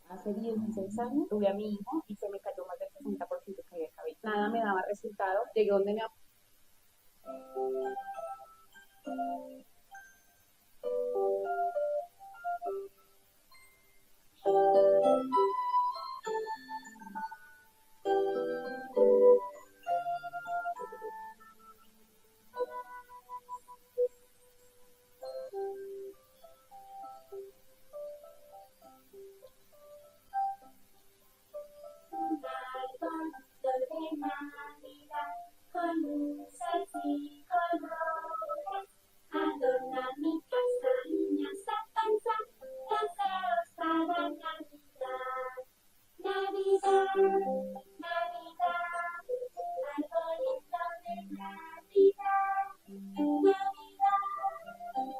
Hace 16 años tuve a mi hijo y se me cayó más del 60% que había cabello. Nada me daba resultado. Llegué donde me con luces y colores, adorna mi casa y me hace pensar deseos para Navidad. Navidad, Navidad, arbolito de Navidad. Navidad,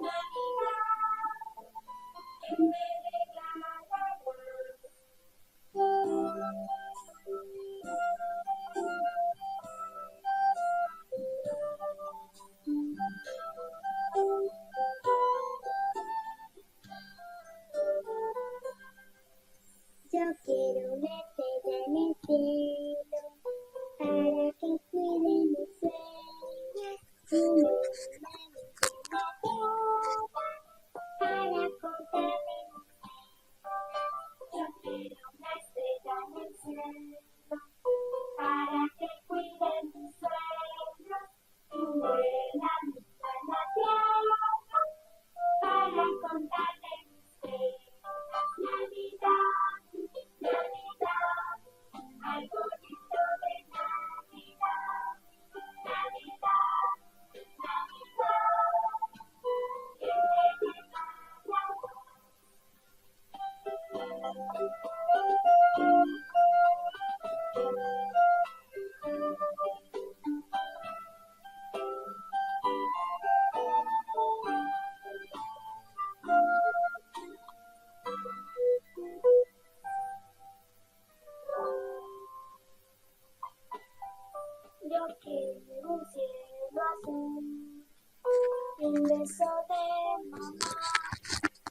Navidad, que me regalarás. Yo quiero una estrella en el cielo para que cuide mis sueños y me para contarme mis sueños. Yo quiero una estrella en el cielo para que cuide mis sueños y vuela en la tierra para contarme mis sueños. Navidad, Navidad, arbolito de Navidad. Navidad, Navidad, que me Yo quiero un cielo azul y un beso de mamá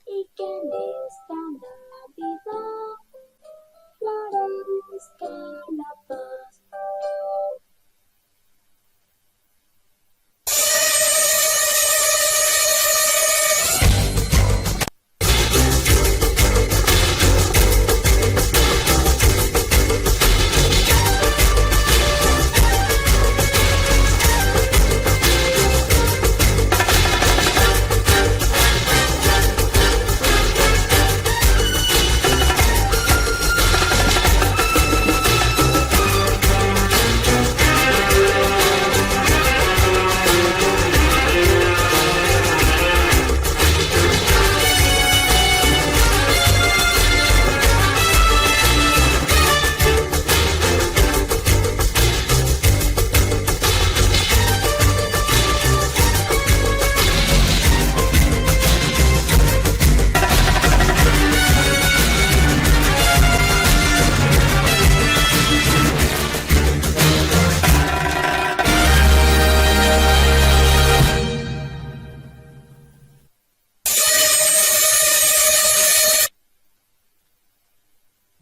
y que en esta Navidad florezca la paz.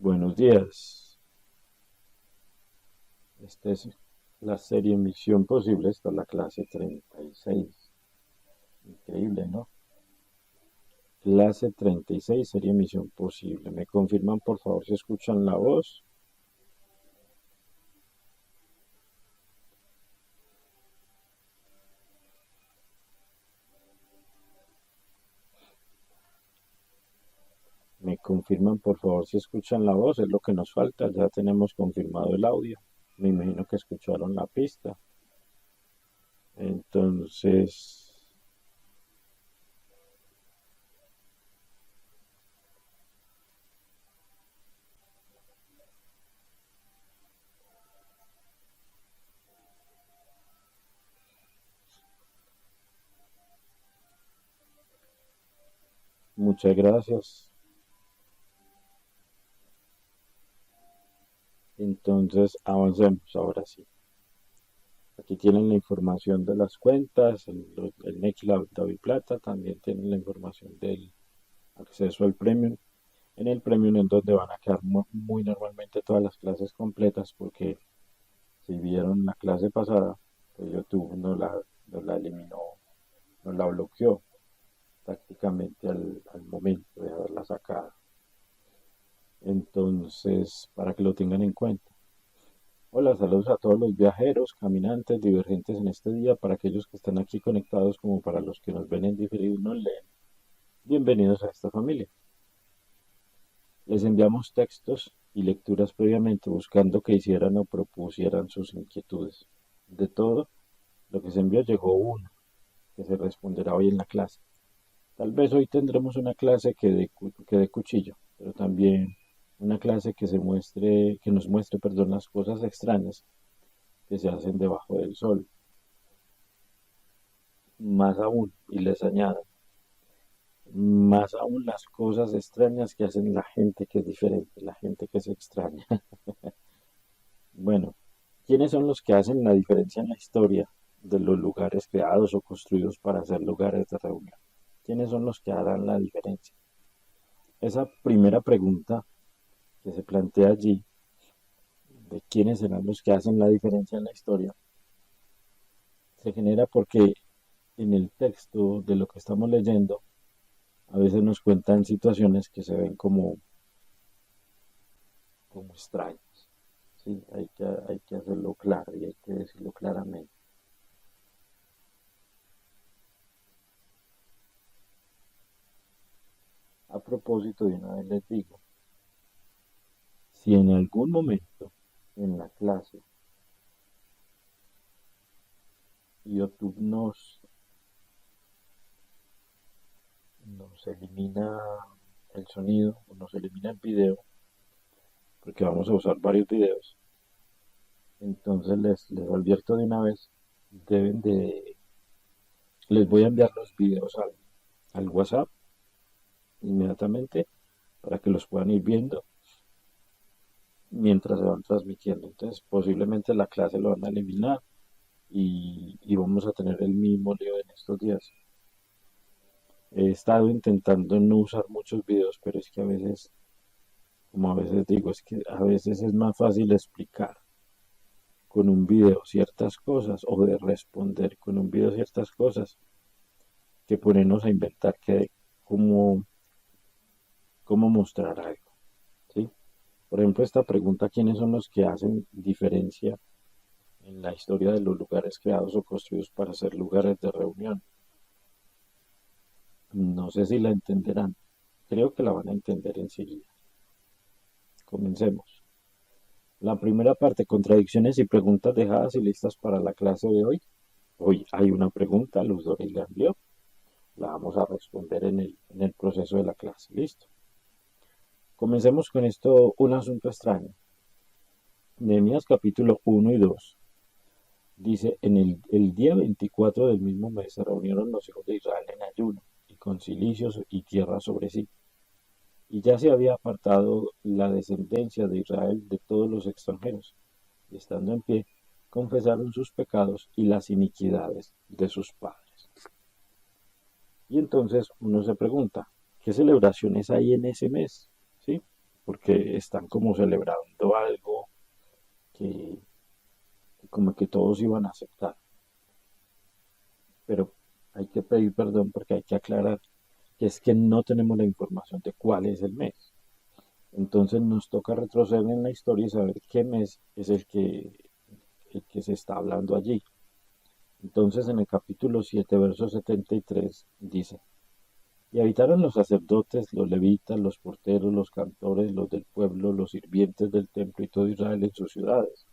Buenos días. Esta es la serie Misión Posible. Esta es la clase 36. Increíble, ¿no? Clase 36, serie Misión Posible. ¿Me confirman, por favor, si escuchan la voz? ¿Me confirman, por favor, si escuchan la voz? Es lo que nos falta. Ya tenemos confirmado el audio. Me imagino que escucharon la pista. Entonces, muchas gracias. Entonces, avancemos ahora sí. Aquí tienen la información de las cuentas, el Nextcloud Plata, también tienen la información del acceso al Premium. En el Premium es donde van a quedar muy normalmente todas las clases completas, porque si vieron la clase pasada, pues YouTube no la eliminó, no la bloqueó prácticamente al momento de haberla sacado. Entonces, para que lo tengan en cuenta. Hola, saludos a todos los viajeros, caminantes, divergentes en este día, para aquellos que están aquí conectados como para los que nos ven en diferido y nos leen. Bienvenidos a esta familia. Les enviamos textos y lecturas previamente buscando que hicieran o propusieran sus inquietudes. De todo lo que se envió llegó uno, que se responderá hoy en la clase. Tal vez hoy tendremos una clase que de cuchillo, pero también una clase que nos muestre, perdón, las cosas extrañas que se hacen debajo del sol. Más aún, y les añado, más aún las cosas extrañas que hacen la gente que es diferente, la gente que es extraña. Bueno, ¿quiénes son los que hacen la diferencia en la historia de los lugares creados o construidos para ser lugares de reunión? ¿Quiénes son los que harán la diferencia? Esa primera pregunta que se plantea allí, de quiénes serán los que hacen la diferencia en la historia, se genera porque en el texto de lo que estamos leyendo, a veces nos cuentan situaciones que se ven como extrañas. ¿Sí? Hay que hacerlo claro y hay que decirlo claramente. A propósito, de una vez les digo, si en algún momento en la clase YouTube nos elimina el sonido o nos elimina el video, porque vamos a usar varios videos, entonces les advierto de una vez, deben de, les voy a enviar los videos al WhatsApp inmediatamente para que los puedan ir viendo mientras se van transmitiendo. Entonces posiblemente la clase lo van a eliminar y vamos a tener el mismo lío en estos días. He estado intentando no usar muchos videos, pero es que a veces, como a veces digo, es que a veces es más fácil explicar con un video ciertas cosas o de responder con un video ciertas cosas que ponernos a inventar cómo mostrar algo, ¿sí? Por ejemplo, esta pregunta, ¿quiénes son los que hacen diferencia en la historia de los lugares creados o construidos para ser lugares de reunión? No sé si la entenderán. Creo que la van a entender enseguida. Comencemos. La primera parte, contradicciones y preguntas dejadas y listas para la clase de hoy. Hoy hay una pregunta, Luz Doris la envió. La vamos a responder en el proceso de la clase. Listo. Comencemos con esto, un asunto extraño. Nehemías capítulo 1 y 2. Dice, el día 24 del mismo mes se reunieron los hijos de Israel en ayuno y con cilicios y tierra sobre sí. Y ya se había apartado la descendencia de Israel de todos los extranjeros, y estando en pie, confesaron sus pecados y las iniquidades de sus padres. Y entonces uno se pregunta, ¿qué celebraciones hay en ese mes? ¿Sí? porque están como celebrando algo que, que como que todos iban a aceptar. Pero hay que pedir perdón porque hay que aclarar que es que no tenemos la información de cuál es el mes. Entonces nos toca retroceder en la historia y saber qué mes es el que se está hablando allí. Entonces en el capítulo 7 verso 73 dice, y habitaron los sacerdotes, los levitas, los porteros, los cantores, los del pueblo, los sirvientes del templo y todo Israel en sus ciudades.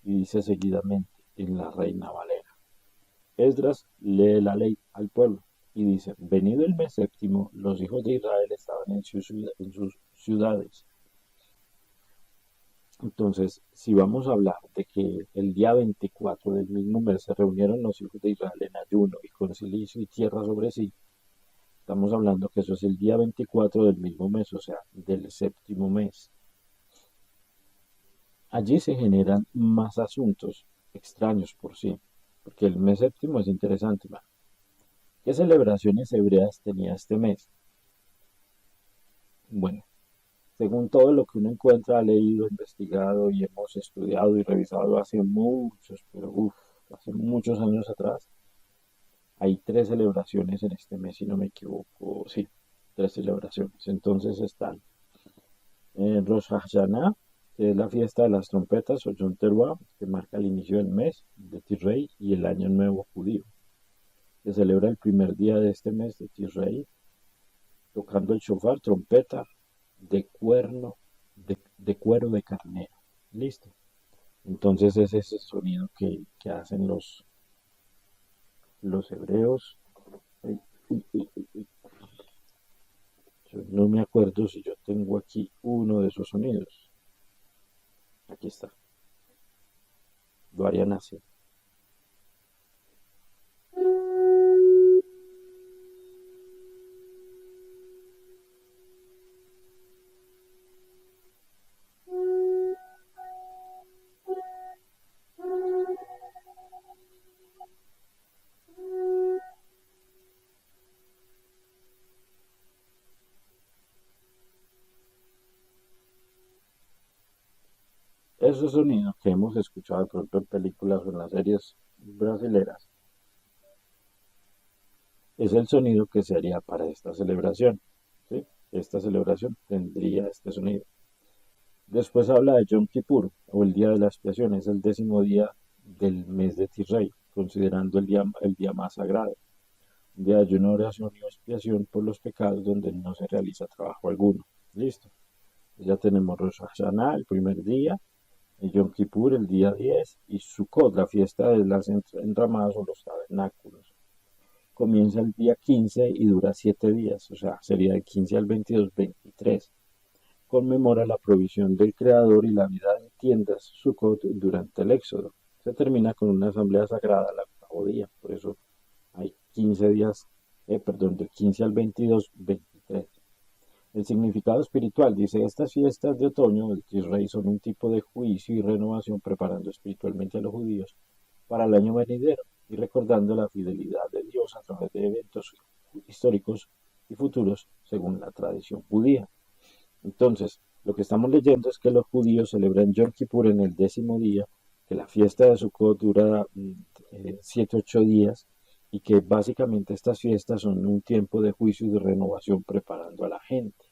Y dice seguidamente en la Reina Valera. Esdras lee la ley al pueblo y dice, venido el mes séptimo, los hijos de Israel estaban en sus ciudades. Entonces, si vamos a hablar de que el día 24 del mismo mes se reunieron los hijos de Israel en ayuno y con silicio y tierra sobre sí, estamos hablando que eso es el día 24 del mismo mes, o sea, del séptimo mes. Allí se generan más asuntos extraños por sí, porque el mes séptimo es interesante, ¿va? ¿Qué celebraciones hebreas tenía este mes? Bueno, según todo lo que uno encuentra, ha leído, investigado y hemos estudiado y revisado hace muchos, pero hace muchos años atrás, hay tres celebraciones en este mes, si no me equivoco, sí, tres celebraciones. Entonces están Rosh Hashanah, que es la fiesta de las trompetas, o Yom Teruah, que marca el inicio del mes de Tishrei y el año nuevo judío. Se celebra el primer día de este mes de Tishrei, tocando el shofar, trompeta de cuerno, de cuero de carnero. Listo. Entonces es ese sonido que hacen los hebreos. Ay, uy, uy, uy. Yo no me acuerdo si yo tengo aquí uno de esos sonidos. Aquí está. Lo harían así. Ese sonido que hemos escuchado de pronto en películas o en las series brasileras es el sonido que se haría para esta celebración. ¿Sí? Esta celebración tendría este sonido. Después habla de Yom Kippur, o el día de la expiación, es el 10.º día del mes de Tisrei, considerando el día más sagrado. Un día de ayuno, oración y expiación por los pecados donde no se realiza trabajo alguno. Listo. Ya tenemos Rosh Hashanah, el primer día, el Yom Kippur, el día 10, y Sukkot, la fiesta de las enramadas o los tabernáculos. Comienza el día 15 y dura 7 días, o sea, sería del 15 al 22, 23. Conmemora la provisión del Creador y la vida en tiendas Sukkot durante el Éxodo. Se termina con una asamblea sagrada al octavo día, por eso hay 15 días, del 15 al 22, 23. El significado espiritual dice, estas fiestas de otoño del Tishrei son un tipo de juicio y renovación preparando espiritualmente a los judíos para el año venidero y recordando la fidelidad de Dios a través de eventos históricos y futuros según la tradición judía. Entonces, lo que estamos leyendo es que los judíos celebran Yom Kippur en el 10.º día, que la fiesta de Sukkot dura 7-8 días y que básicamente estas fiestas son un tiempo de juicio y de renovación preparando a la gente.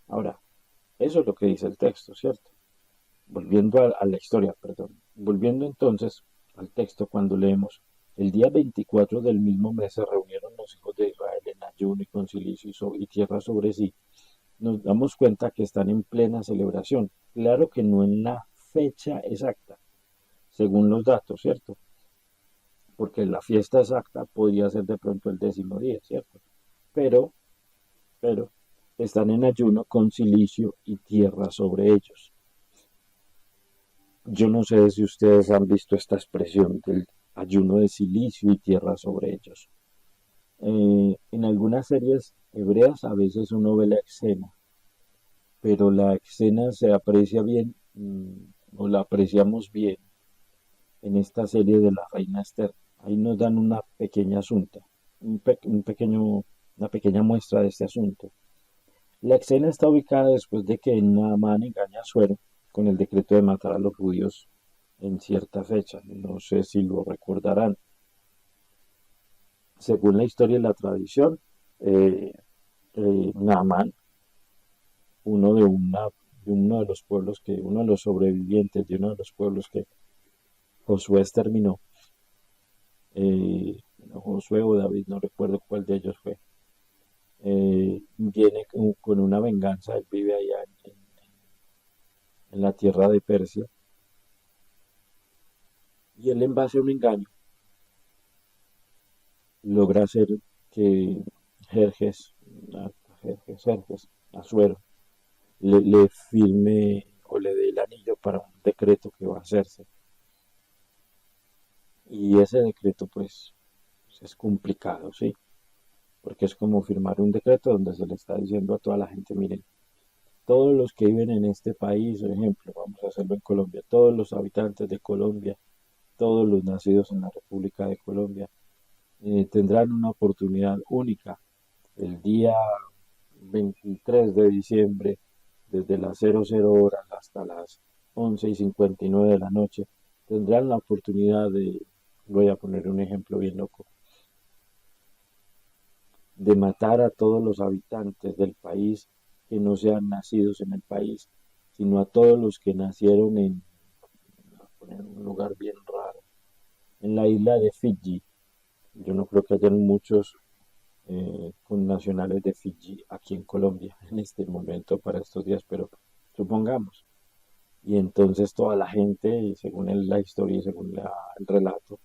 Ahora, eso es lo que dice el texto, ¿cierto? Volviendo a la historia, perdón. Volviendo entonces al texto cuando leemos, el día 24 del mismo mes se reunieron los hijos de Israel en ayuno y con silicio y tierra sobre sí. Nos damos cuenta que están en plena celebración. Claro que no en la fecha exacta, según los datos, ¿cierto? Porque la fiesta exacta podría ser de pronto el 10.º día, ¿cierto? Pero, pero, están en ayuno con silicio y tierra sobre ellos. Yo no sé si ustedes han visto esta expresión del ayuno de silicio y tierra sobre ellos. En algunas series hebreas a veces uno ve la escena, pero la escena se aprecia bien, o la apreciamos bien en esta serie de la Reina Esther. Ahí nos dan una pequeña asunto, una pequeña muestra de este asunto. La escena está ubicada después de que Naamán engaña a Suero con el decreto de matar a los judíos en cierta fecha. No sé si lo recordarán. Según la historia y la tradición, eh, Naamán, uno de, de uno de los pueblos que, uno de los sobrevivientes de uno de los pueblos que Josué exterminó, Josué o David, no recuerdo cuál de ellos fue, viene con una venganza. Él vive allá en la tierra de Persia, y él, en base a un engaño, logra hacer que Jerjes, Jerjes, Asuero, le firme o le dé el anillo para un decreto que va a hacerse. Y ese decreto, pues, es complicado, ¿sí? Porque es como firmar un decreto donde se le está diciendo a toda la gente: miren, todos los que viven en este país, por ejemplo, vamos a hacerlo en Colombia, todos los habitantes de Colombia, todos los nacidos en la República de Colombia, tendrán una oportunidad única el día 23 de diciembre, desde las 00 horas hasta las 11:59 de la noche, tendrán la oportunidad de, voy a poner un ejemplo bien loco, de matar a todos los habitantes del país que no sean nacidos en el país, sino a todos los que nacieron en, voy a poner un lugar bien raro, en la isla de Fiji. Yo no creo que hayan muchos con nacionales de Fiji aquí en Colombia en este momento para estos días, pero supongamos. Y entonces toda la gente, según la historia y según el relato,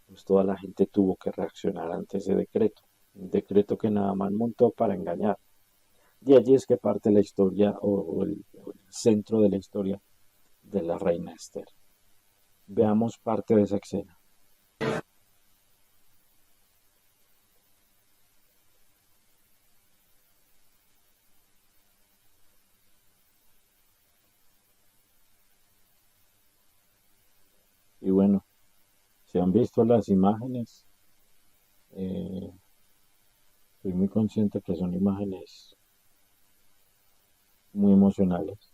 pues toda la gente tuvo que reaccionar ante ese decreto, un decreto que nada más montó para engañar. Y allí es que parte la historia o el centro de la historia de la reina Esther. Veamos parte de esa escena. Y bueno, si han visto las imágenes, eh, estoy muy consciente que son imágenes muy emocionales.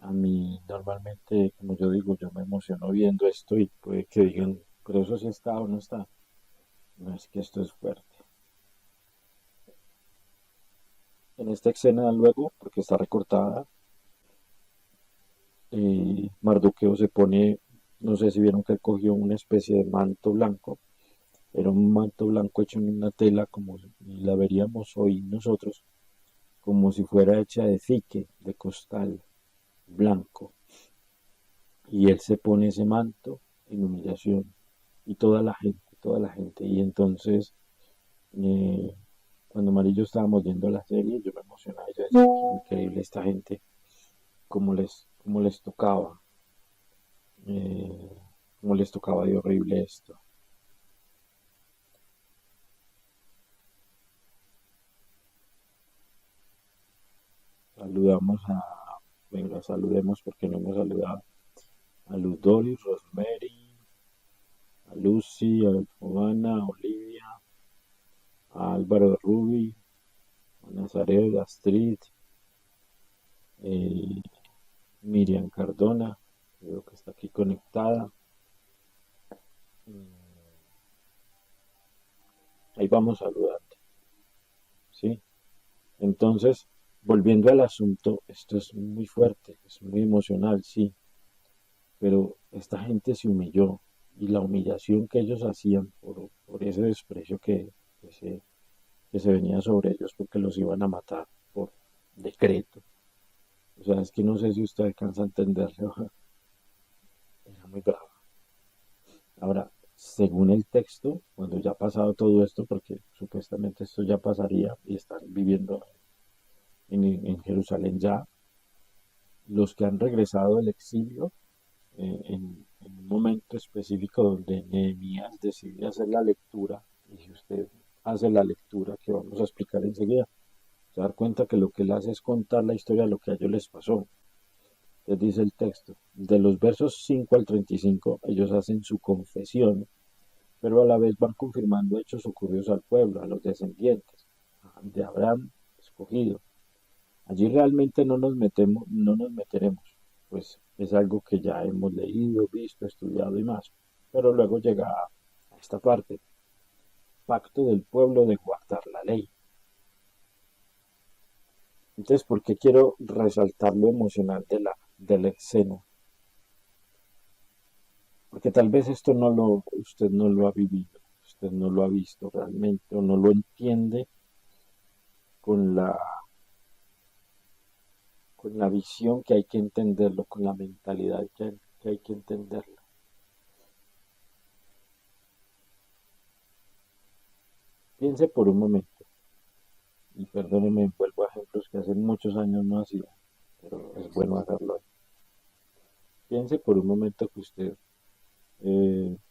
A mí normalmente, como yo digo, yo me emociono viendo esto y puede que digan, pero eso sí está o no está. No, es que esto es fuerte. En esta escena luego, porque está recortada, Mardoqueo se pone, no sé si vieron que él cogió una especie de manto blanco. Era un manto blanco hecho en una tela, como la veríamos hoy nosotros, como si fuera hecha de fique, de costal blanco. Y él se pone ese manto en humillación. Y toda la gente. Y entonces, eh, cuando María y yo estábamos viendo la serie, yo me emocionaba. Yo decía, qué increíble esta gente, cómo les tocaba, eh, cómo les tocaba de horrible esto. Saludamos a, venga, saludemos porque no hemos saludado a Luz Doris, Rosemary, a Lucy, a Giovanna, a Olivia, a Álvaro Ruby, a Nazaret, a Astrid, eh, Miriam Cardona, creo que está aquí conectada. Ahí vamos saludando, ¿sí? Entonces, volviendo al asunto, esto es muy fuerte, es muy emocional, sí, pero esta gente se humilló, y la humillación que ellos hacían por ese desprecio que se venía sobre ellos porque los iban a matar por decreto. O sea, es que no sé si usted alcanza a entenderlo. Era muy bravo. Ahora, según el texto, cuando ya ha pasado todo esto, porque supuestamente esto ya pasaría y están viviendo en Jerusalén ya, los que han regresado del exilio, en un momento específico donde Nehemías decide hacer la lectura, y si usted hace la lectura que vamos a explicar enseguida, se va a dar cuenta que lo que él hace es contar la historia de lo que a ellos les pasó. Entonces dice el texto, de los versos 5 al 35, ellos hacen su confesión, pero a la vez van confirmando hechos ocurridos al pueblo, a los descendientes de Abraham, escogido. Allí realmente no nos meteremos, pues es algo que ya hemos leído, visto, estudiado y más. Pero luego llega a esta parte, pacto del pueblo de guardar la ley. Entonces, ¿por qué quiero resaltar lo emocional de la escena? Porque tal vez usted no lo ha vivido, usted no lo ha visto realmente o no lo entiende con con la visión que hay que entenderlo, con la mentalidad que hay que entenderlo. Piense por un momento, y perdóneme, vuelvo a ejemplos que hace muchos años no hacía, pero es bueno hacerlo hoy. Piense por un momento que usted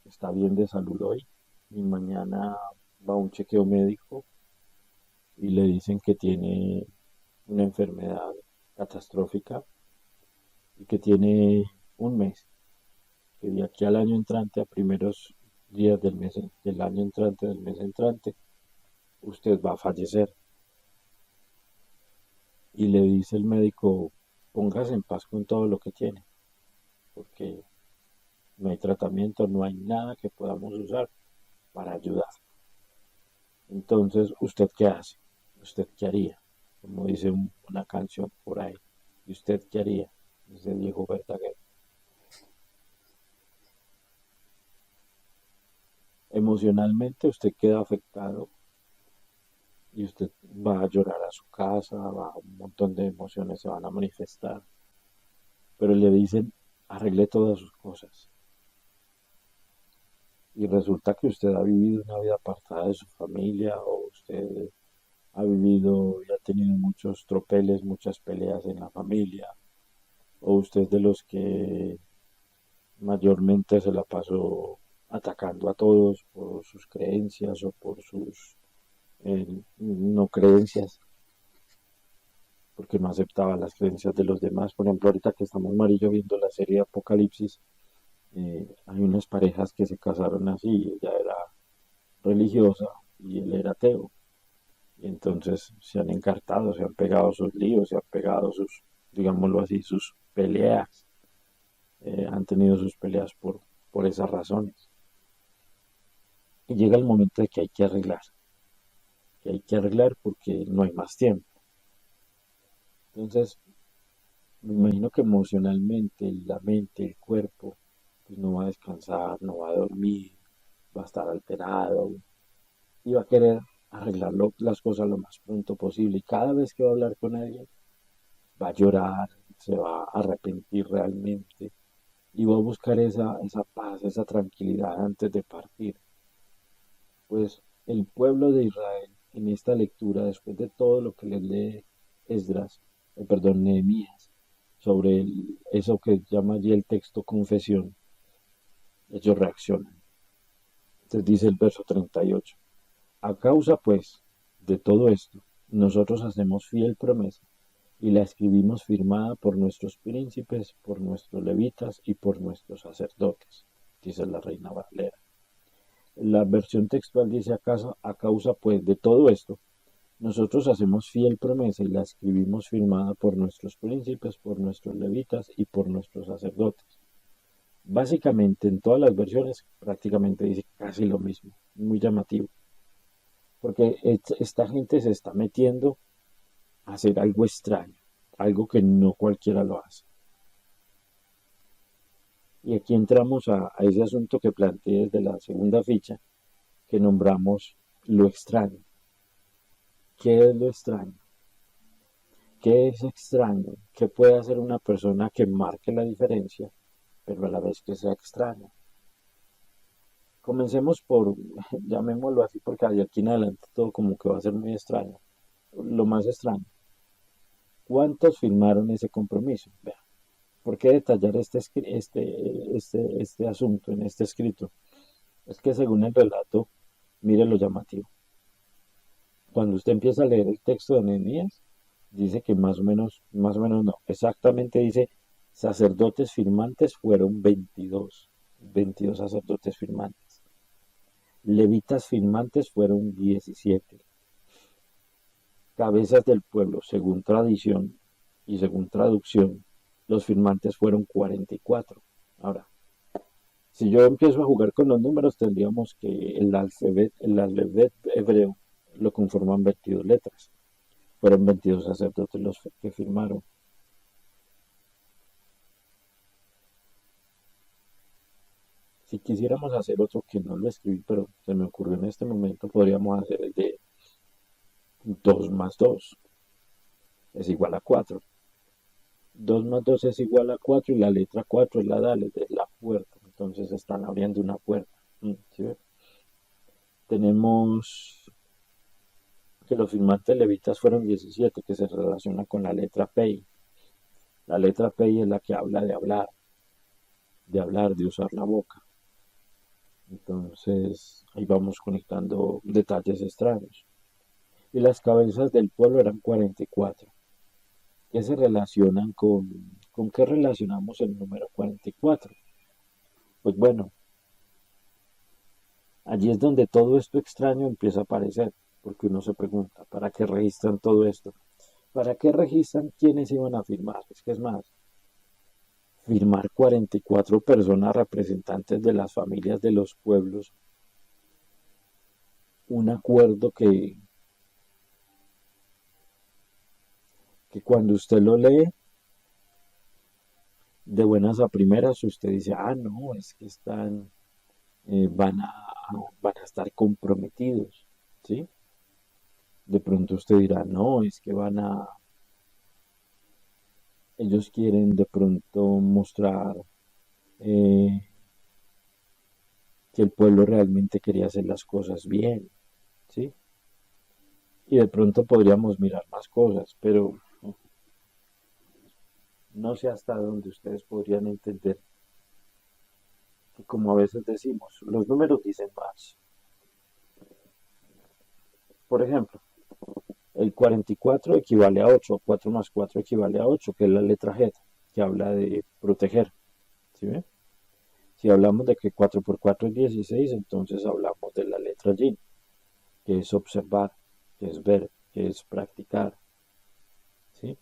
está bien de salud hoy y mañana va a un chequeo médico y le dicen que tiene una enfermedad catastrófica y que tiene un mes, que de aquí al año entrante, a primeros días del año entrante, del mes entrante, usted va a fallecer. Y le dice el médico, póngase en paz con todo lo que tiene, porque no hay tratamiento, no hay nada que podamos usar para ayudar. Entonces, ¿usted qué hace? ¿Usted qué haría? Como dice una canción por ahí. ¿Y usted qué haría? Dice Diego Verdaguer. Emocionalmente usted queda afectado y usted va a llorar a su casa, un montón de emociones se van a manifestar, pero le dicen, arregle todas sus cosas. Y resulta que usted ha vivido una vida apartada de su familia o usted ha vivido y ha tenido muchos tropeles, muchas peleas en la familia, o usted es de los que mayormente se la pasó atacando a todos por sus creencias o por sus no creencias, porque no aceptaba las creencias de los demás. Por ejemplo, ahorita que estamos Marillo viendo la serie Apocalipsis, hay unas parejas que se casaron así, ella era religiosa y él era ateo. Y entonces se han encartado, se han pegado sus líos, se han pegado sus, digámoslo así, sus peleas. Han tenido sus peleas por esas razones. Y llega el momento de que hay que arreglar porque no hay más tiempo. Entonces, me imagino que emocionalmente la mente, el cuerpo, pues no va a descansar, no va a dormir, va a estar alterado y va a querer arreglar las cosas lo más pronto posible. Y cada vez que va a hablar con alguien, va a llorar, se va a arrepentir realmente y va a buscar esa paz, esa tranquilidad antes de partir. Pues el pueblo de Israel en esta lectura, después de todo lo que les lee Esdras, perdón, Nehemías, sobre eso que llama allí el texto confesión, ellos reaccionan. Entonces dice el verso 38. A causa, pues, de todo esto, nosotros hacemos fiel promesa y la escribimos firmada por nuestros príncipes, por nuestros levitas y por nuestros sacerdotes, dice la Reina Valera. La versión textual dice a causa, pues, de todo esto, nosotros hacemos fiel promesa y la escribimos firmada por nuestros príncipes, por nuestros levitas y por nuestros sacerdotes. Básicamente en todas las versiones prácticamente dice casi lo mismo, muy llamativo, porque esta gente se está metiendo a hacer algo extraño, algo que no cualquiera lo hace. Y aquí entramos a ese asunto que planteé desde la segunda ficha, que nombramos lo extraño. ¿Qué es lo extraño? ¿Qué es extraño? ¿Qué puede hacer una persona que marque la diferencia, pero a la vez que sea extraña? Comencemos por, llamémoslo así, porque de aquí en adelante todo como que va a ser muy extraño. Lo más extraño. ¿Cuántos firmaron ese compromiso? Vea, ¿por qué detallar este asunto en este escrito? Es que según el relato, mire lo llamativo. Cuando usted empieza a leer el texto de Nehemías, dice que más o menos no, exactamente dice, sacerdotes firmantes fueron 22 sacerdotes firmantes. Levitas firmantes fueron 17. cabezas del pueblo, según tradición y según traducción, los firmantes fueron 44. Ahora, si yo empiezo a jugar con los números, tendríamos que el alfabet hebreo lo conforman 22 letras. Fueron 22 sacerdotes los que firmaron. Si quisiéramos hacer otro que no lo escribí, pero se me ocurrió en este momento, podríamos hacer el de 2 más 2 es igual a 4. 2 más 2 es igual a 4 y la letra 4 es la Dalet, es la puerta. Entonces están abriendo una puerta. ¿Sí ve? Tenemos que los firmantes levitas fueron 17, que se relaciona con la letra Pei. La letra Pei es la que habla de usar la boca. Entonces ahí vamos conectando detalles extraños. Y las cabezas del pueblo eran 44. ¿Qué se relacionan con qué relacionamos el número 44? Pues bueno, allí es donde todo esto extraño empieza a aparecer, porque uno se pregunta, ¿para qué registran todo esto? ¿Para qué registran quiénes iban a firmar? Es que es más, firmar 44 personas representantes de las familias de los pueblos, un acuerdo que cuando usted lo lee, de buenas a primeras, usted dice, no, es que van a estar comprometidos, ¿sí? De pronto usted dirá, no, es que ellos quieren de pronto mostrar eh, que el pueblo realmente quería hacer las cosas bien, ¿sí? Y de pronto podríamos mirar más cosas, pero no sé hasta dónde ustedes podrían entender que, como a veces decimos, los números dicen más. Por ejemplo, el 44 equivale a 8, 4 más 4 equivale a 8, que es la letra G, que habla de proteger, ¿sí ven? Si hablamos de que 4 por 4 es 16, entonces hablamos de la letra J, que es observar, que es ver, que es practicar, ¿sí?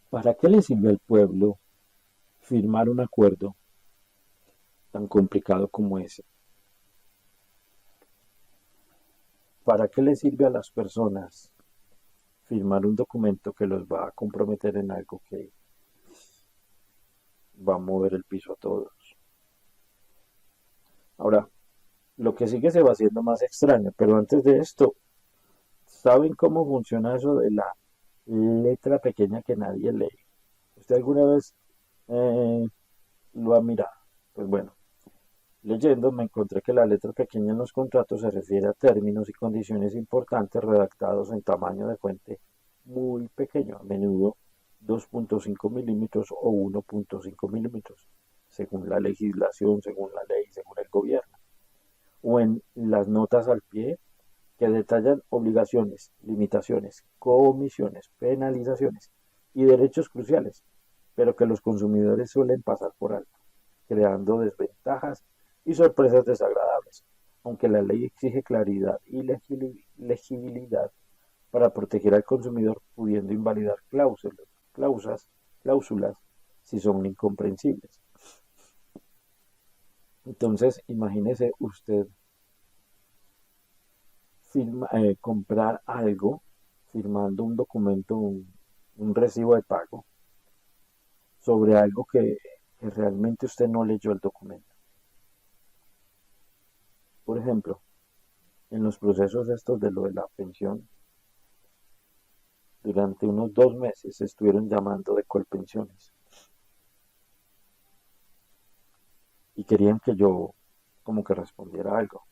¿Para qué le sirve al pueblo firmar un acuerdo tan complicado como ese? ¿Para qué le sirve a las personas firmar un documento que los va a comprometer en algo que va a mover el piso a todos? Ahora, lo que sigue se va haciendo más extraño, pero antes de esto, ¿saben cómo funciona eso de la letra pequeña que nadie lee? ¿Usted alguna vez eh, lo ha mirado? Pues bueno, leyendo me encontré que la letra pequeña en los contratos se refiere a términos y condiciones importantes redactados en tamaño de fuente muy pequeño, a menudo 2.5 milímetros o 1.5 milímetros, según la legislación, según la ley, según el gobierno, o en las notas al pie que detallan obligaciones, limitaciones, comisiones, penalizaciones y derechos cruciales, pero que los consumidores suelen pasar por alto, creando desventajas y sorpresas desagradables, aunque la ley exige claridad y legibilidad para proteger al consumidor, pudiendo invalidar cláusulas si son incomprensibles. Entonces, imagínese usted comprar algo firmando un documento, un recibo de pago sobre algo que realmente usted no leyó el documento. Por ejemplo, en los procesos estos de lo de la pensión, durante unos 2 meses se estuvieron llamando de Colpensiones y querían que yo como que respondiera algo.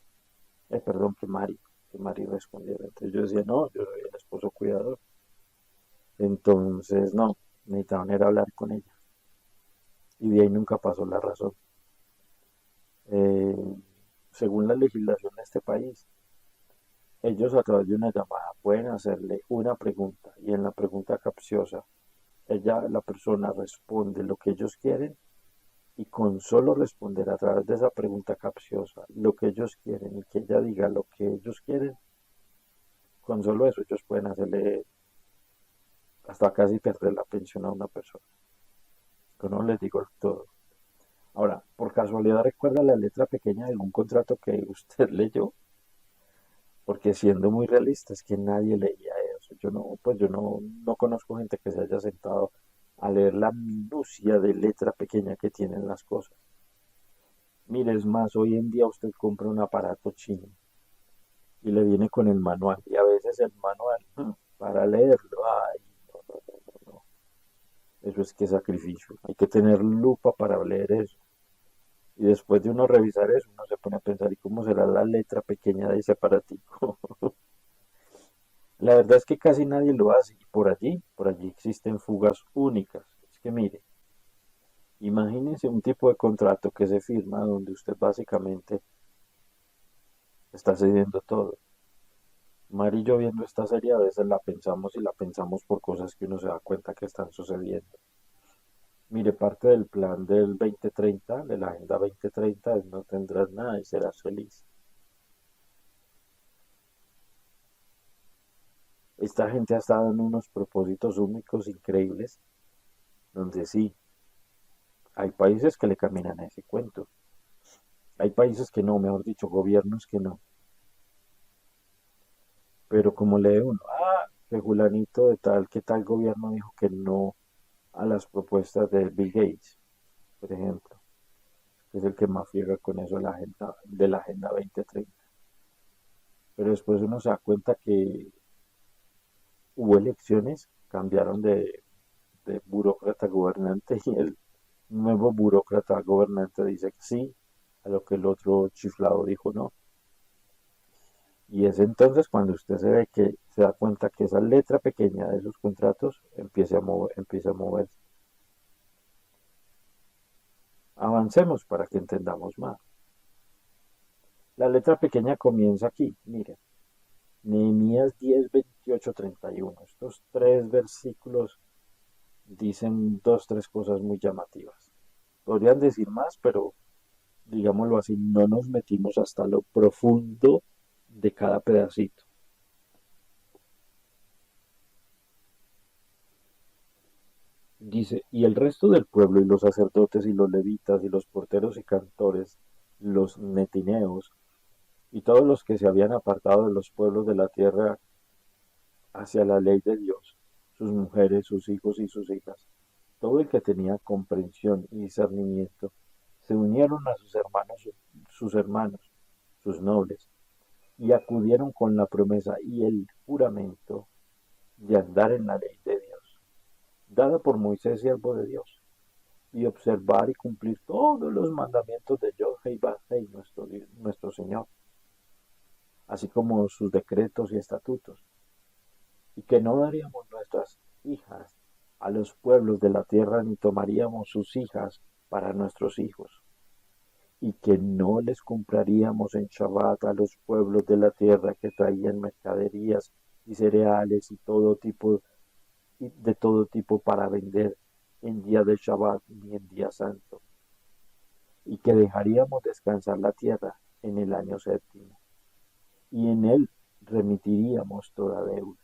Perdón, que Mari respondiera. Entonces yo decía, no, yo soy el esposo cuidador. Entonces, no, necesitaban era hablar con ella. Y de ahí nunca pasó la razón. Eh, Según la legislación de este país, ellos a través de una llamada pueden hacerle una pregunta y en la pregunta capciosa, la persona responde lo que ellos quieren y con solo responder a través de esa pregunta capciosa lo que ellos quieren y que ella diga lo que ellos quieren, con solo eso ellos pueden hacerle hasta casi perder la pensión a una persona. Yo no les digo todo. Ahora, por casualidad recuerda la letra pequeña de algún contrato que usted leyó, porque siendo muy realista es que nadie leía eso. Yo no conozco gente que se haya sentado a leer la minucia de letra pequeña que tienen las cosas. Mire, es más, hoy en día usted compra un aparato chino y le viene con el manual, y a veces el manual, para leerlo, ay, no, no, no, no, no. Eso es que sacrificio. Hay que tener lupa para leer eso. Y después de uno revisar eso, uno se pone a pensar, ¿y cómo será la letra pequeña de ese aparatico? La verdad es que casi nadie lo hace. Y por allí existen fugas únicas. Es que mire, imagínese un tipo de contrato que se firma donde usted básicamente está cediendo todo. Mari y yo viendo esta serie a veces la pensamos y la pensamos por cosas que uno se da cuenta que están sucediendo. Mire, parte del plan del 2030, de la Agenda 2030, es no tendrás nada y serás feliz. Esta gente ha estado en unos propósitos únicos increíbles, donde sí, hay países que le caminan a ese cuento. Hay países que no, mejor dicho, gobiernos que no. Pero como lee uno, que fulanito de tal, que tal gobierno dijo que no a las propuestas de Bill Gates, por ejemplo, que es el que más friega con eso de la Agenda 2030. Pero después uno se da cuenta que hubo elecciones, cambiaron de burócrata gobernante y el nuevo burócrata gobernante dice que sí, a lo que el otro chiflado dijo no. Y es entonces cuando usted se da cuenta que esa letra pequeña de esos contratos empieza a moverse. Avancemos para que entendamos más. La letra pequeña comienza aquí, mire, Nehemías 10, 28, 31. Estos tres versículos dicen dos, tres cosas muy llamativas. Podrían decir más, pero digámoslo así, no nos metimos hasta lo profundo de cada pedacito. Dice, y el resto del pueblo y los sacerdotes y los levitas y los porteros y cantores, los netineos y todos los que se habían apartado de los pueblos de la tierra hacia la ley de Dios, sus mujeres, sus hijos y sus hijas, todo el que tenía comprensión y discernimiento, se unieron a sus hermanos, sus nobles, y acudieron con la promesa y el juramento de andar en la ley de Dios, dada por Moisés, siervo de Dios, y observar y cumplir todos los mandamientos de Jehová, nuestro Señor, así como sus decretos y estatutos, y que no daríamos nuestras hijas a los pueblos de la tierra, ni tomaríamos sus hijas para nuestros hijos, y que no les compraríamos en Shabbat a los pueblos de la tierra que traían mercaderías y cereales y de todo tipo para vender en día de Shabbat ni en día santo, y que dejaríamos descansar la tierra en el año séptimo, y en él remitiríamos toda deuda.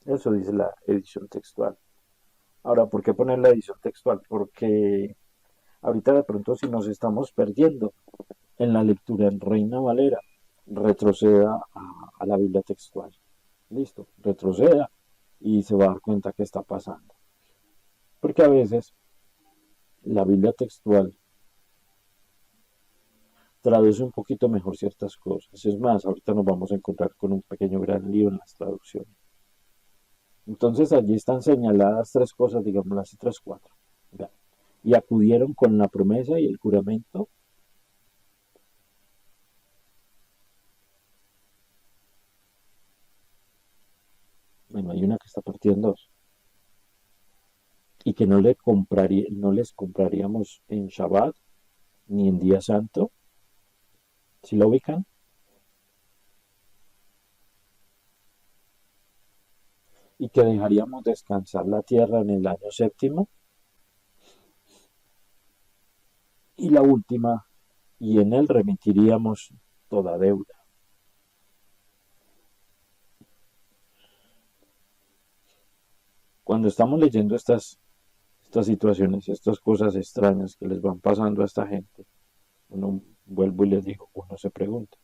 Eso dice la edición textual. Ahora, ¿por qué poner la edición textual? Porque ahorita de pronto si nos estamos perdiendo en la lectura en Reina Valera, retroceda a la Biblia textual. Listo, retroceda y se va a dar cuenta qué está pasando. Porque a veces la Biblia textual traduce un poquito mejor ciertas cosas. Es más, ahorita nos vamos a encontrar con un pequeño gran lío en las traducciones. Entonces allí están señaladas tres cosas, digamos así, tres, cuatro. Vean. Y acudieron con la promesa y el juramento. Bueno, hay una que está partida en dos. Y que no les compraríamos en Shabbat ni en día santo. ¿Si lo ubican? Y que dejaríamos descansar la tierra en el año séptimo. Y la última, y en él remitiríamos toda deuda. Cuando estamos leyendo estas situaciones, estas cosas extrañas que les van pasando a esta gente, uno vuelvo y les digo, uno se pregunta,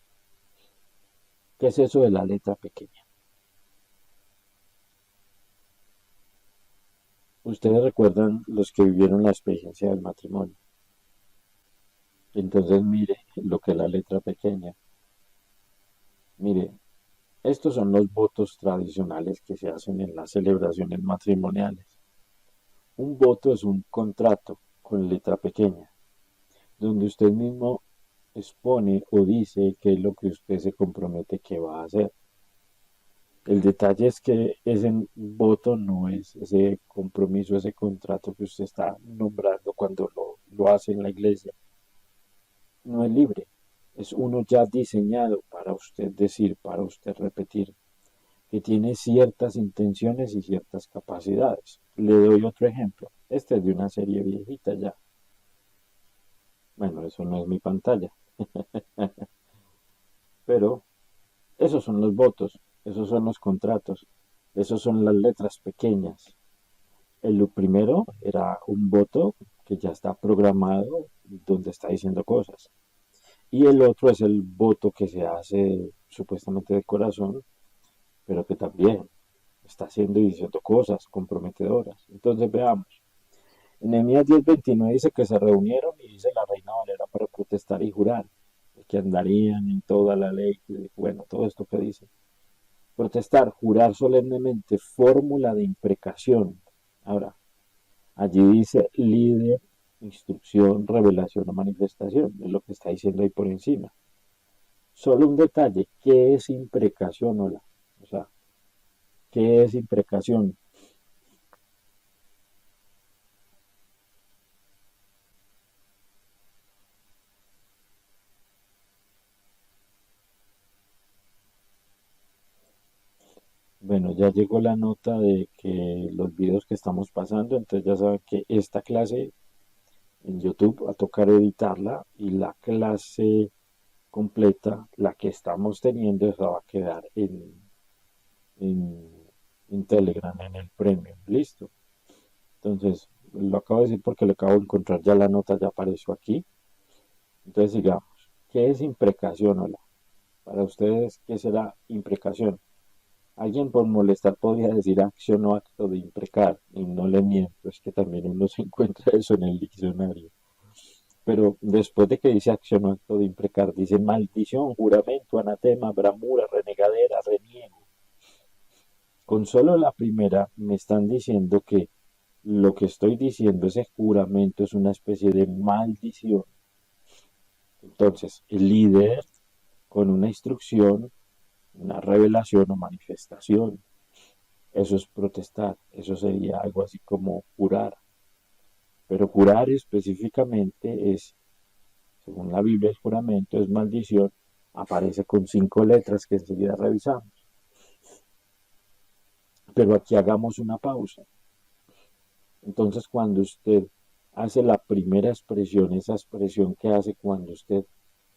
¿qué es eso de la letra pequeña? Ustedes recuerdan los que vivieron la experiencia del matrimonio. Entonces mire lo que es la letra pequeña. Mire, estos son los votos tradicionales que se hacen en las celebraciones matrimoniales. Un voto es un contrato con letra pequeña, donde usted mismo expone o dice qué es lo que usted se compromete que va a hacer. El detalle es que ese voto no es ese compromiso, ese contrato que usted está nombrando cuando lo hace en la iglesia. No es libre, es uno ya diseñado para usted decir, para usted repetir, que tiene ciertas intenciones y ciertas capacidades. Le doy otro ejemplo. Este es de una serie viejita ya. Bueno, eso no es mi pantalla, pero esos son los votos, esos son los contratos, esos son las letras pequeñas. El primero era un voto que ya está programado, donde está diciendo cosas. Y el otro es el voto que se hace supuestamente de corazón, pero que también está haciendo y diciendo cosas comprometedoras. Entonces veamos. En Nehemías 10:29 dice que se reunieron y dice la Reina Valera para protestar y jurar que andarían en toda la ley, bueno, todo esto que dice. Protestar, jurar solemnemente, fórmula de imprecación. Ahora, allí dice líder, instrucción, revelación o manifestación, es lo que está diciendo ahí por encima. Solo un detalle, ¿qué es imprecación, hola? O sea, ¿qué es imprecación? Bueno, ya llegó la nota de que los videos que estamos pasando, entonces ya saben que esta clase en YouTube va a tocar editarla y la clase completa, la que estamos teniendo, esa va a quedar en, en Telegram, en el Premium. Listo. Entonces, lo acabo de decir porque lo acabo de encontrar, ya la nota ya apareció aquí. Entonces, sigamos. ¿Qué es imprecación, hola? Para ustedes, ¿qué será imprecación? Alguien por molestar podría decir acción o acto de imprecar, y no le miento, es que también uno se encuentra eso en el diccionario. Pero después de que dice acción o acto de imprecar, dice maldición, juramento, anatema, bramura, renegadera, reniego. Con solo la primera me están diciendo que lo que estoy diciendo, ese juramento, es una especie de maldición. Entonces, el líder con una instrucción, una revelación o manifestación, eso es protestar, eso sería algo así como jurar. Pero jurar específicamente es, según la Biblia, el juramento es maldición, aparece con 5 letras que enseguida revisamos. Pero aquí hagamos una pausa. Entonces, cuando usted hace la primera expresión, esa expresión que hace cuando usted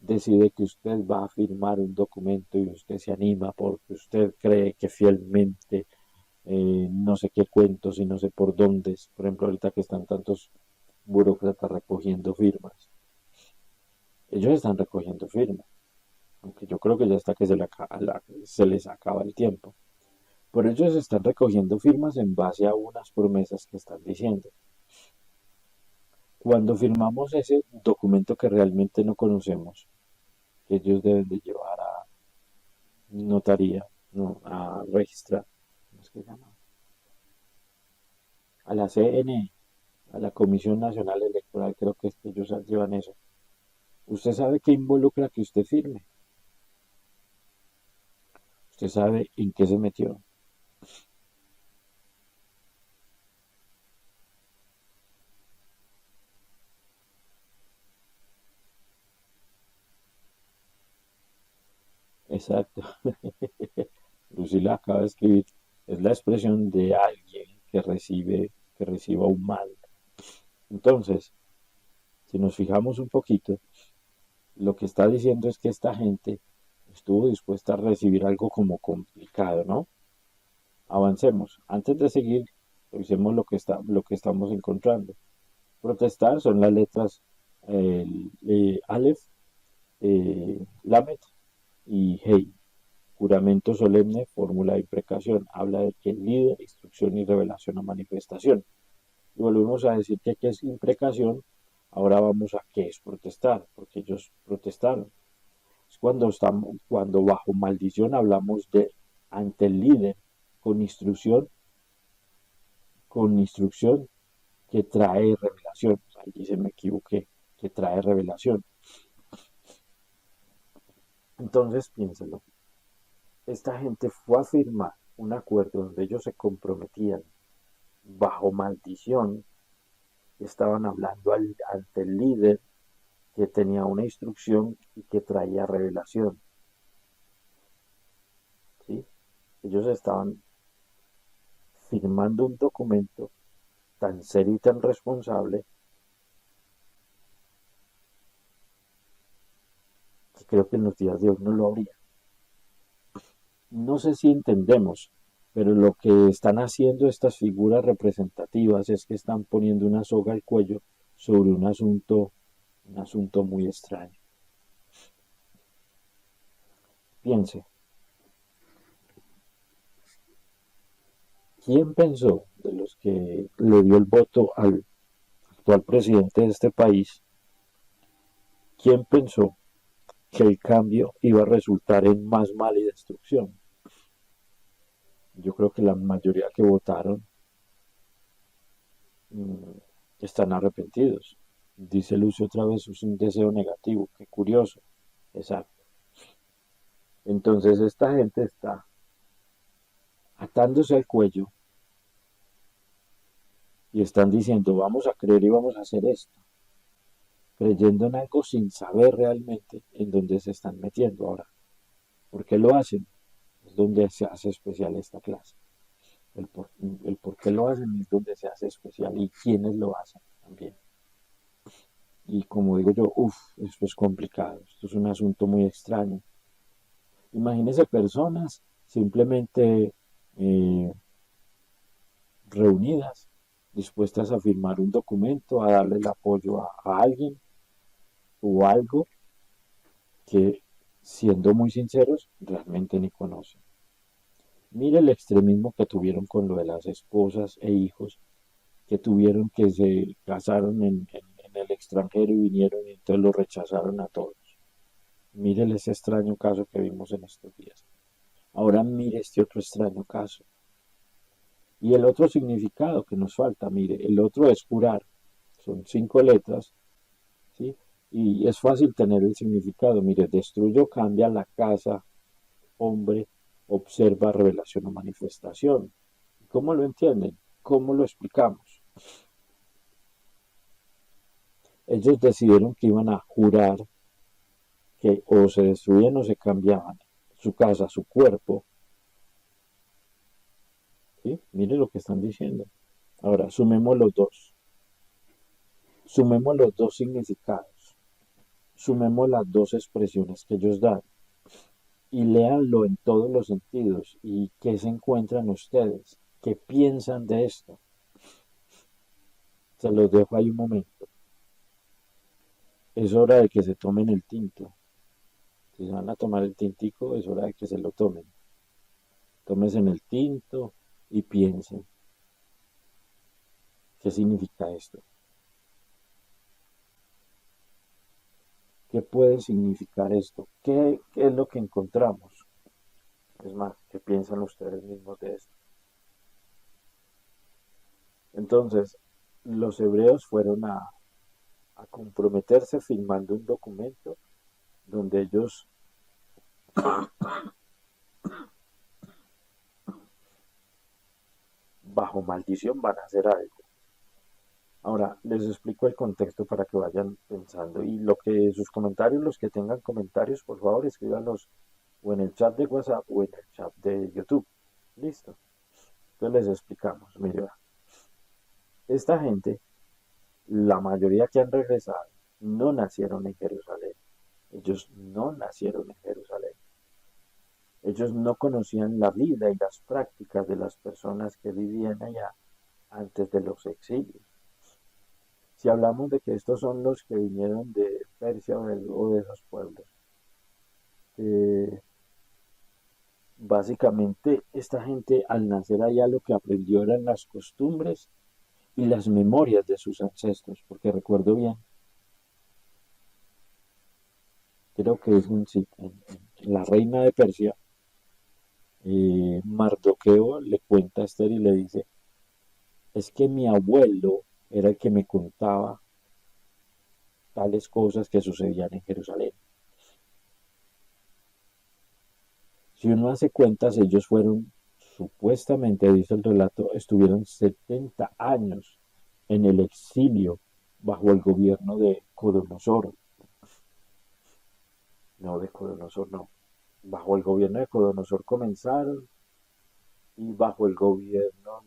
decide que usted va a firmar un documento y usted se anima porque usted cree que fielmente no sé qué cuentos y no sé por dónde, por ejemplo, ahorita que están tantos burócratas recogiendo firmas. Ellos están recogiendo firmas, aunque yo creo que ya está que se les acaba el tiempo. Por ellos están recogiendo firmas en base a unas promesas que están diciendo. Cuando firmamos ese documento que realmente no conocemos, que ellos deben de llevar a notaría, no, a registrar, ¿cómo es que se llama? A la CNE, a la Comisión Nacional Electoral, creo que es que ellos llevan eso. Usted sabe qué involucra que usted firme. Usted sabe en qué se metió. Exacto. Lucila acaba de escribir, es la expresión de alguien que reciba un mal. Entonces, si nos fijamos un poquito, lo que está diciendo es que esta gente estuvo dispuesta a recibir algo como complicado, ¿no? Avancemos. Antes de seguir, Revisemos lo que estamos encontrando. Protestar son las letras Aleph, Lamet y Hey. Juramento solemne, fórmula de imprecación. Habla de que el líder, instrucción y revelación o manifestación. Y volvemos a decir que qué es imprecación. Ahora vamos a qué es protestar, porque ellos protestaron. Es cuando bajo maldición hablamos de ante el líder con instrucción que trae revelación. Ahí se me equivoqué, que trae revelación. Entonces piénselo. Esta gente fue a firmar un acuerdo donde ellos se comprometían bajo maldición, estaban hablando ante el líder que tenía una instrucción y que traía revelación. ¿Sí? Ellos estaban firmando un documento tan serio y tan responsable que creo que en los días de hoy no lo habría. No sé si entendemos, pero lo que están haciendo estas figuras representativas es que están poniendo una soga al cuello sobre un asunto muy extraño. Piense, ¿quién pensó de los que le dio el voto al actual presidente de este país? ¿Quién pensó que el cambio iba a resultar en más mal y destrucción? Yo creo que la mayoría que votaron mmm, están arrepentidos. Dice Lucio otra vez, es un deseo negativo. Qué curioso. Exacto. Entonces esta gente está atándose al cuello y están diciendo, vamos a creer y vamos a hacer esto, creyendo en algo sin saber realmente en dónde se están metiendo ahora. ¿Por qué lo hacen? Es donde se hace especial esta clase. El por qué lo hacen es donde se hace especial y quiénes lo hacen también. Y como digo yo, esto es complicado, esto es un asunto muy extraño. Imagínese personas simplemente eh, reunidas, dispuestas a firmar un documento, a darle el apoyo a alguien o algo que, siendo muy sinceros, realmente ni conocen. Mire el extremismo que tuvieron con lo de las esposas e hijos que tuvieron que se casaron en el extranjero y vinieron y entonces lo rechazaron a todos. Mire ese extraño caso que vimos en estos días. Ahora mire este otro extraño caso. Y el otro significado que nos falta, mire, el otro es jurar. Son 5 letras, ¿sí? Y es fácil tener el significado. Mire, destruyo, cambia la casa, hombre, observa, revelación o manifestación. ¿Cómo lo entienden? ¿Cómo lo explicamos? Ellos decidieron que iban a jurar que o se destruían o se cambiaban su casa, su cuerpo. ¿Sí? Mire lo que están diciendo. Ahora, sumemos los dos significados, sumemos las dos expresiones que ellos dan y léanlo en todos los sentidos. ¿Y qué se encuentran ustedes? ¿Qué piensan de esto? Se los dejo ahí un momento. Es hora de que se tomen el tinto. Si se van a tomar el tintico, es hora de que se lo tomen. Tómense en el tinto y piensen. ¿Qué significa esto? ¿Qué puede significar esto? ¿Qué es lo que encontramos? Es más, ¿qué piensan ustedes mismos de esto? Entonces, los hebreos fueron a comprometerse firmando un documento donde ellos bajo maldición van a hacer algo. Ahora, les explico el contexto para que vayan pensando y lo que sus comentarios, los que tengan comentarios, por favor, escríbanlos o en el chat de WhatsApp o en el chat de YouTube. Listo. Entonces les explicamos. Mira, esta gente, la mayoría que han regresado, no nacieron en Jerusalén. Ellos no nacieron en Jerusalén. Ellos no conocían la vida y las prácticas de las personas que vivían allá antes de los exilios. Si hablamos de que estos son los que vinieron de Persia o de esos pueblos, eh, básicamente esta gente al nacer allá lo que aprendió eran las costumbres y las memorias de sus ancestros, porque recuerdo bien, creo que es en la reina de Persia, Mardoqueo le cuenta a Esther y le dice, es que mi abuelo era el que me contaba tales cosas que sucedían en Jerusalén. Si uno hace cuentas, ellos fueron, supuestamente, dice el relato, estuvieron 70 años en el exilio bajo el gobierno de Codonosor. No, de Codonosor no. Bajo el gobierno de Codonosor comenzaron y bajo el gobierno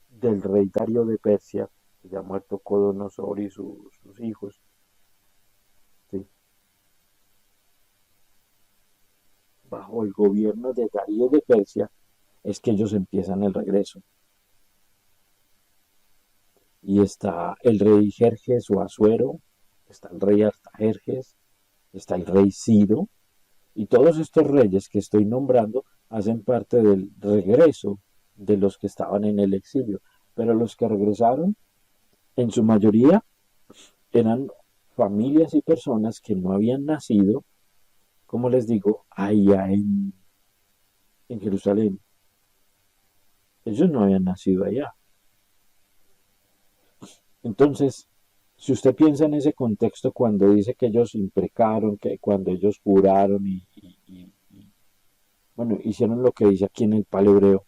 del rey Darío de Persia, que ya ha muerto Codonosor y sus hijos, ¿sí? Bajo el gobierno de Darío de Persia es que ellos empiezan el regreso. Y está el rey Jerjes o Asuero, está el rey Artajerjes, está el rey Ciro, y todos estos reyes que estoy nombrando hacen parte del regreso de los que estaban en el exilio. Pero los que regresaron, en su mayoría, eran familias y personas que no habían nacido, como les digo, allá en Jerusalén. Ellos no habían nacido allá. Entonces, si usted piensa en ese contexto cuando dice que ellos imprecaron, que cuando ellos juraron bueno, hicieron lo que dice aquí en el palo hebreo,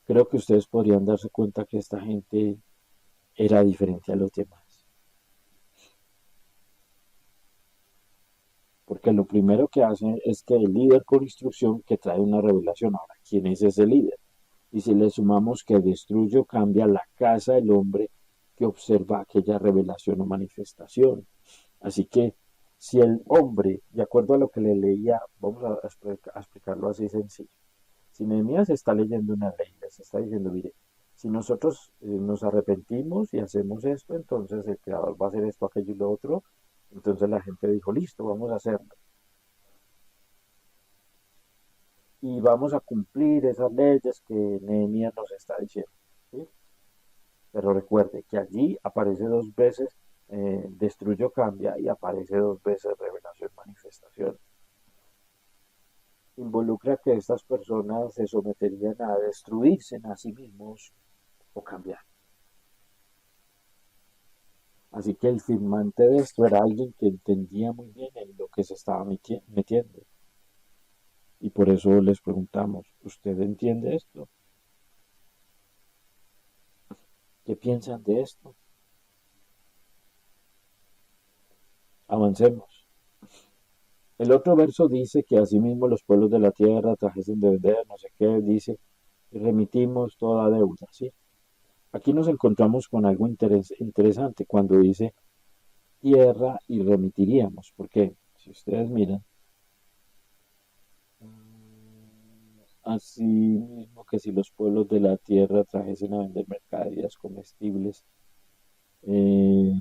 creo que ustedes podrían darse cuenta que esta gente era diferente a los demás. Porque lo primero que hacen es que el líder con instrucción que trae una revelación. Ahora, ¿quién es ese líder? Y si le sumamos que destruye o cambia la casa del hombre que observa aquella revelación o manifestación. Así que si el hombre, de acuerdo a lo que le leía, vamos a explicarlo así sencillo. Si Nehemías está leyendo una ley, les está diciendo, mire, si nosotros nos arrepentimos y hacemos esto, entonces el creador va a hacer esto, aquello y lo otro. Entonces la gente dijo, listo, vamos a hacerlo. Y vamos a cumplir esas leyes que Nehemías nos está diciendo. ¿Sí? Pero recuerde que allí aparece dos veces destruyo, cambia y aparece dos veces revelación, manifestación. Involucra que estas personas se someterían a destruirse en a sí mismos o cambiar. Así que el firmante de esto era alguien que entendía muy bien en lo que se estaba metiendo. Y por eso les preguntamos, ¿usted entiende esto? ¿Qué piensan de esto? Avancemos. El otro verso dice que asimismo los pueblos de la tierra trajesen de vender, no sé qué, dice, y remitimos toda deuda, ¿sí? Aquí nos encontramos con algo interesante cuando dice tierra y remitiríamos, porque si ustedes miran, así mismo que si los pueblos de la tierra trajesen a vender mercaderías comestibles, eh,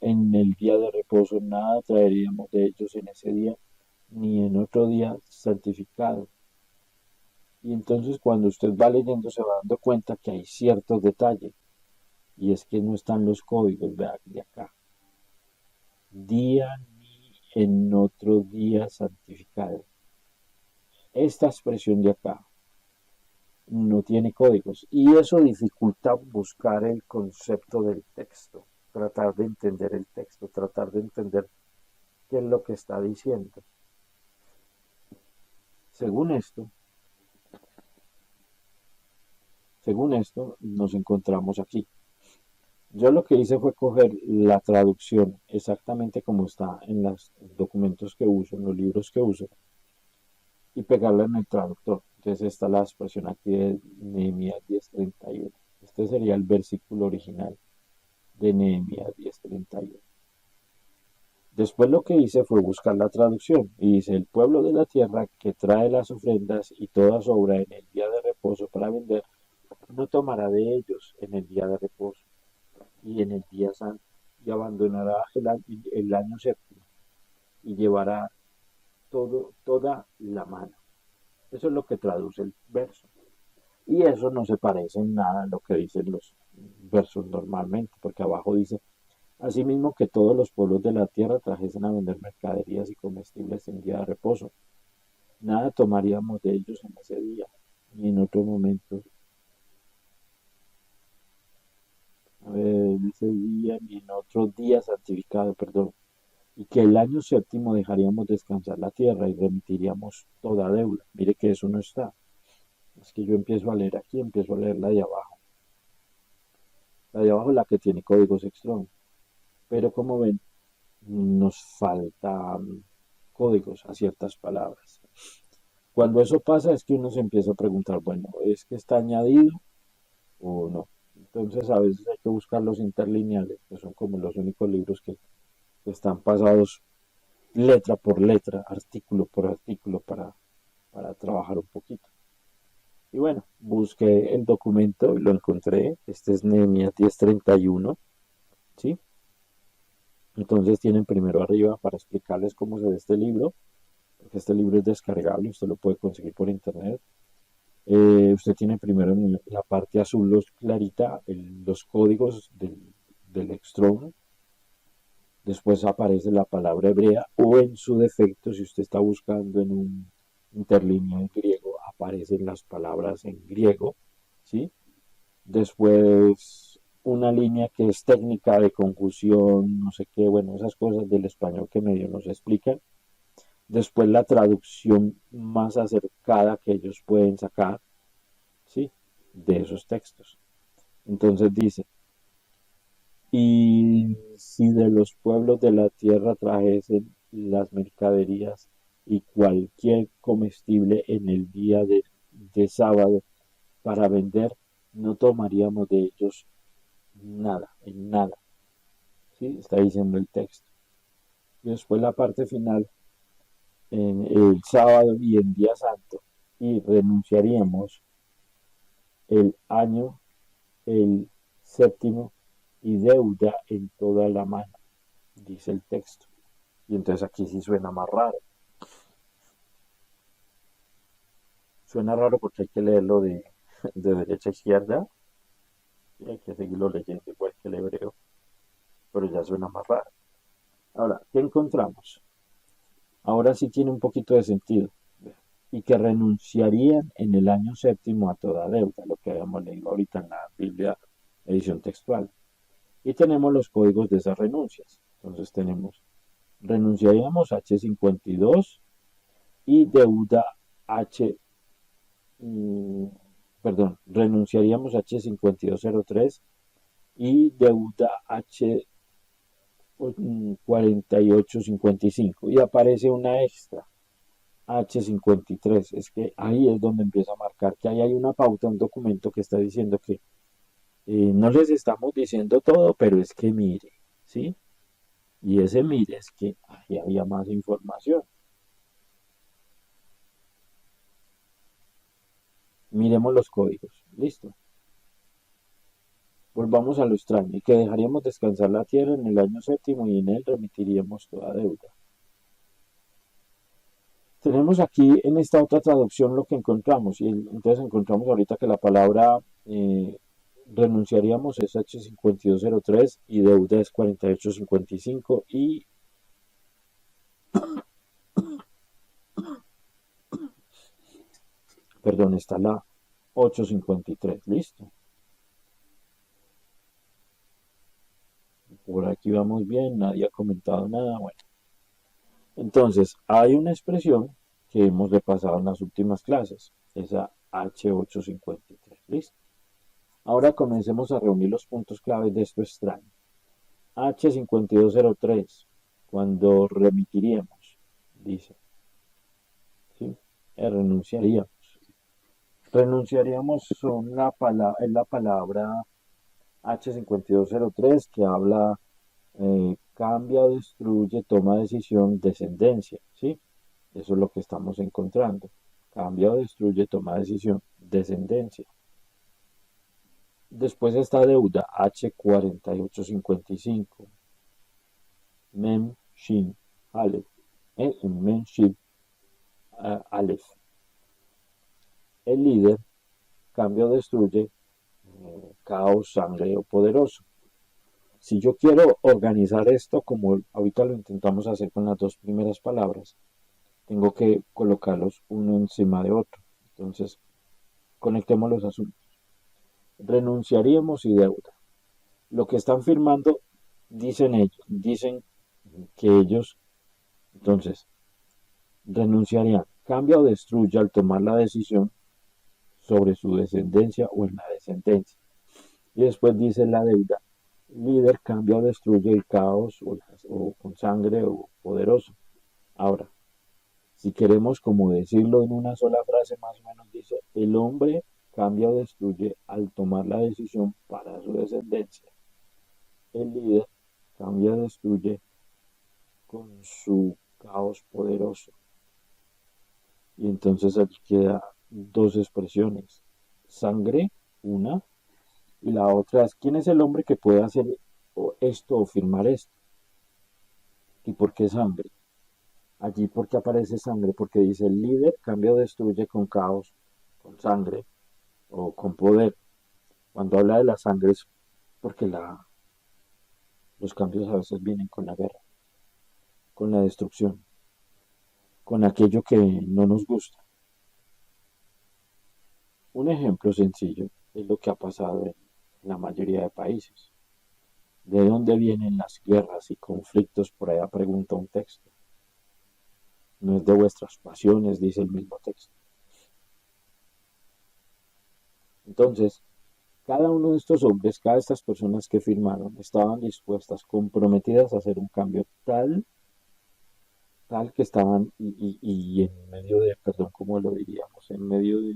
en el día de reposo nada traeríamos de ellos en ese día, ni en otro día santificado. Y entonces cuando usted va leyendo se va dando cuenta que hay ciertos detalles, y es que no están los códigos de acá. Día ni en otro día santificado. Esta expresión de acá no tiene códigos y eso dificulta buscar el concepto del texto, tratar de entender el texto, tratar de entender qué es lo que está diciendo. Según esto, según esto, nos encontramos aquí. Yo lo que hice fue coger la traducción exactamente como está en los documentos que uso, en los libros que uso, y pegarla en el traductor. Entonces está la expresión aquí de Nehemías 10:31. Este sería el versículo original de Nehemías 10:31. Después lo que hice fue buscar la traducción y dice, el pueblo de la tierra que trae las ofrendas y toda su obra en el día de reposo para vender, no tomará de ellos en el día de reposo y en el día santo, y abandonará el año séptimo y llevará toda la mano. Eso es lo que traduce el verso. Y eso no se parece en nada a lo que dicen los versos normalmente, porque abajo dice, asimismo que todos los pueblos de la tierra trajesen a vender mercaderías y comestibles en día de reposo. Nada tomaríamos de ellos en ese día, ni en otro momento. A ver, ese día, ni en otro día santificado, perdón. Y que el año séptimo dejaríamos descansar la tierra y remitiríamos toda deuda. Mire que eso no está. Es que yo empiezo a leer aquí, empiezo a leer la de abajo. La de abajo es la que tiene códigos Strong. Pero como ven, nos faltan códigos a ciertas palabras. Cuando eso pasa es que uno se empieza a preguntar, bueno, ¿es que está añadido o no? Entonces a veces hay que buscar los interlineales, que son como los únicos libros que están pasados letra por letra, artículo por artículo para trabajar un poquito. Y bueno, busqué el documento y lo encontré. Este es Nehemías 10:31, ¿sí? Entonces tienen primero arriba para explicarles cómo se ve este libro, porque este libro es descargable, usted lo puede conseguir por internet. Usted tiene primero en la parte azul los clarita, los códigos del Strong. Después aparece la palabra hebrea o en su defecto, si usted está buscando en un interlíneo en griego, aparecen las palabras en griego, ¿sí? Después una línea que es técnica de confusión, no sé qué, bueno, esas cosas del español que medio nos explican. Después la traducción más acercada que ellos pueden sacar, ¿sí? De esos textos. Entonces dice, y si de los pueblos de la tierra trajesen las mercaderías y cualquier comestible en el día de sábado para vender, no tomaríamos de ellos nada, en nada. ¿Sí? Está diciendo el texto. Y después la parte final, en el sábado y en día santo, y renunciaríamos el año, el séptimo, y deuda en toda la mano, dice el texto. Y entonces aquí sí suena más raro. Suena raro porque hay que leerlo de derecha a izquierda y hay que seguirlo leyendo igual que el hebreo, pero ya suena más raro. Ahora, ¿qué encontramos? Ahora sí tiene un poquito de sentido. Y que renunciarían en el año séptimo a toda deuda, lo que habíamos leído ahorita en la Biblia edición textual. Y tenemos los códigos de esas renuncias. Entonces tenemos, renunciaríamos H52 y deuda H, mm, perdón, renunciaríamos H5203 y deuda H 4855 y aparece una extra H53. Es que ahí es donde empieza a marcar que ahí hay una pauta, un documento que está diciendo que no les estamos diciendo todo, pero es que mire, ¿sí? Y ese mire es que ahí había más información. Miremos los códigos. Listo. Volvamos a lo extraño y que dejaríamos descansar la tierra en el año séptimo y en él remitiríamos toda deuda. Tenemos aquí en esta otra traducción lo que encontramos y entonces encontramos ahorita que la palabra renunciaríamos es H5203 y deuda es 4855 y perdón, está la 853, listo. Por aquí vamos bien, nadie ha comentado nada, bueno. Entonces, hay una expresión que hemos repasado en las últimas clases, esa H853, listo. Ahora comencemos a reunir los puntos claves de esto extraño. H5203, cuando remitiríamos, dice, ¿sí? Renunciaríamos. Renunciaríamos es la palabra H5203 que habla cambia o destruye, toma decisión, descendencia, ¿sí? Eso es lo que estamos encontrando. Cambia o destruye, toma decisión, descendencia. Después está deuda H4855. Mem, Shin, Aleph. Mem, Shin, Aleph. El líder cambia o destruye, caos, sangre o poderoso. Si yo quiero organizar esto como ahorita lo intentamos hacer con las dos primeras palabras, tengo que colocarlos uno encima de otro. Entonces, conectemos los asuntos. Renunciaríamos y deuda. Lo que están firmando, dicen que ellos, entonces, renunciarían, cambia o destruye al tomar la decisión sobre su descendencia o en la descendencia. Y después dice la deuda, líder cambia o destruye el caos o con sangre o poderoso. Ahora, si queremos como decirlo en una sola frase, más o menos dice, el hombre cambia o destruye al tomar la decisión para su descendencia. El líder cambia o destruye con su caos poderoso. Y entonces aquí queda dos expresiones. Sangre, una, y la otra es, ¿quién es el hombre que puede hacer esto o firmar esto? ¿Y por qué sangre? Allí porque aparece sangre, porque dice el líder cambia o destruye con caos, con sangre o con poder. Cuando habla de la sangre es porque los cambios a veces vienen con la guerra, con la destrucción, con aquello que no nos gusta. Un ejemplo sencillo es lo que ha pasado en la mayoría de países. ¿De dónde vienen las guerras y conflictos? Por allá pregunta un texto. No es de vuestras pasiones, dice el mismo texto. Entonces, cada uno de estos hombres, cada de estas personas que firmaron, estaban dispuestas, comprometidas a hacer un cambio tal que estaban y en medio de, perdón, ¿cómo lo diríamos? En medio de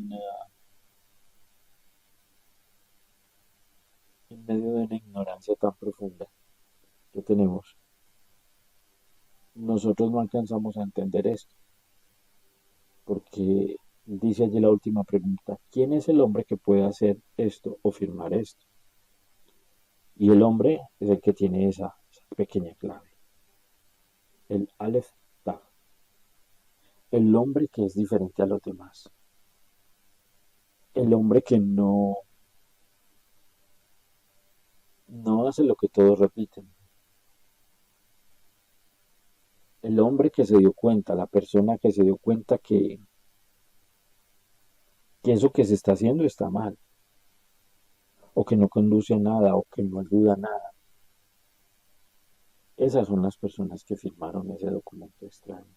una ignorancia tan profunda que tenemos. Nosotros no alcanzamos a entender esto, porque dice allí la última pregunta, ¿quién es el hombre que puede hacer esto o firmar esto? Y el hombre es el que tiene esa pequeña clave, el Aleph Tag, el hombre que es diferente a los demás, el hombre que no hace lo que todos repiten, el hombre que se dio cuenta, la persona que se dio cuenta que eso que se está haciendo está mal, o que no conduce a nada, o que no ayuda a nada. Esas son las personas que firmaron ese documento extraño.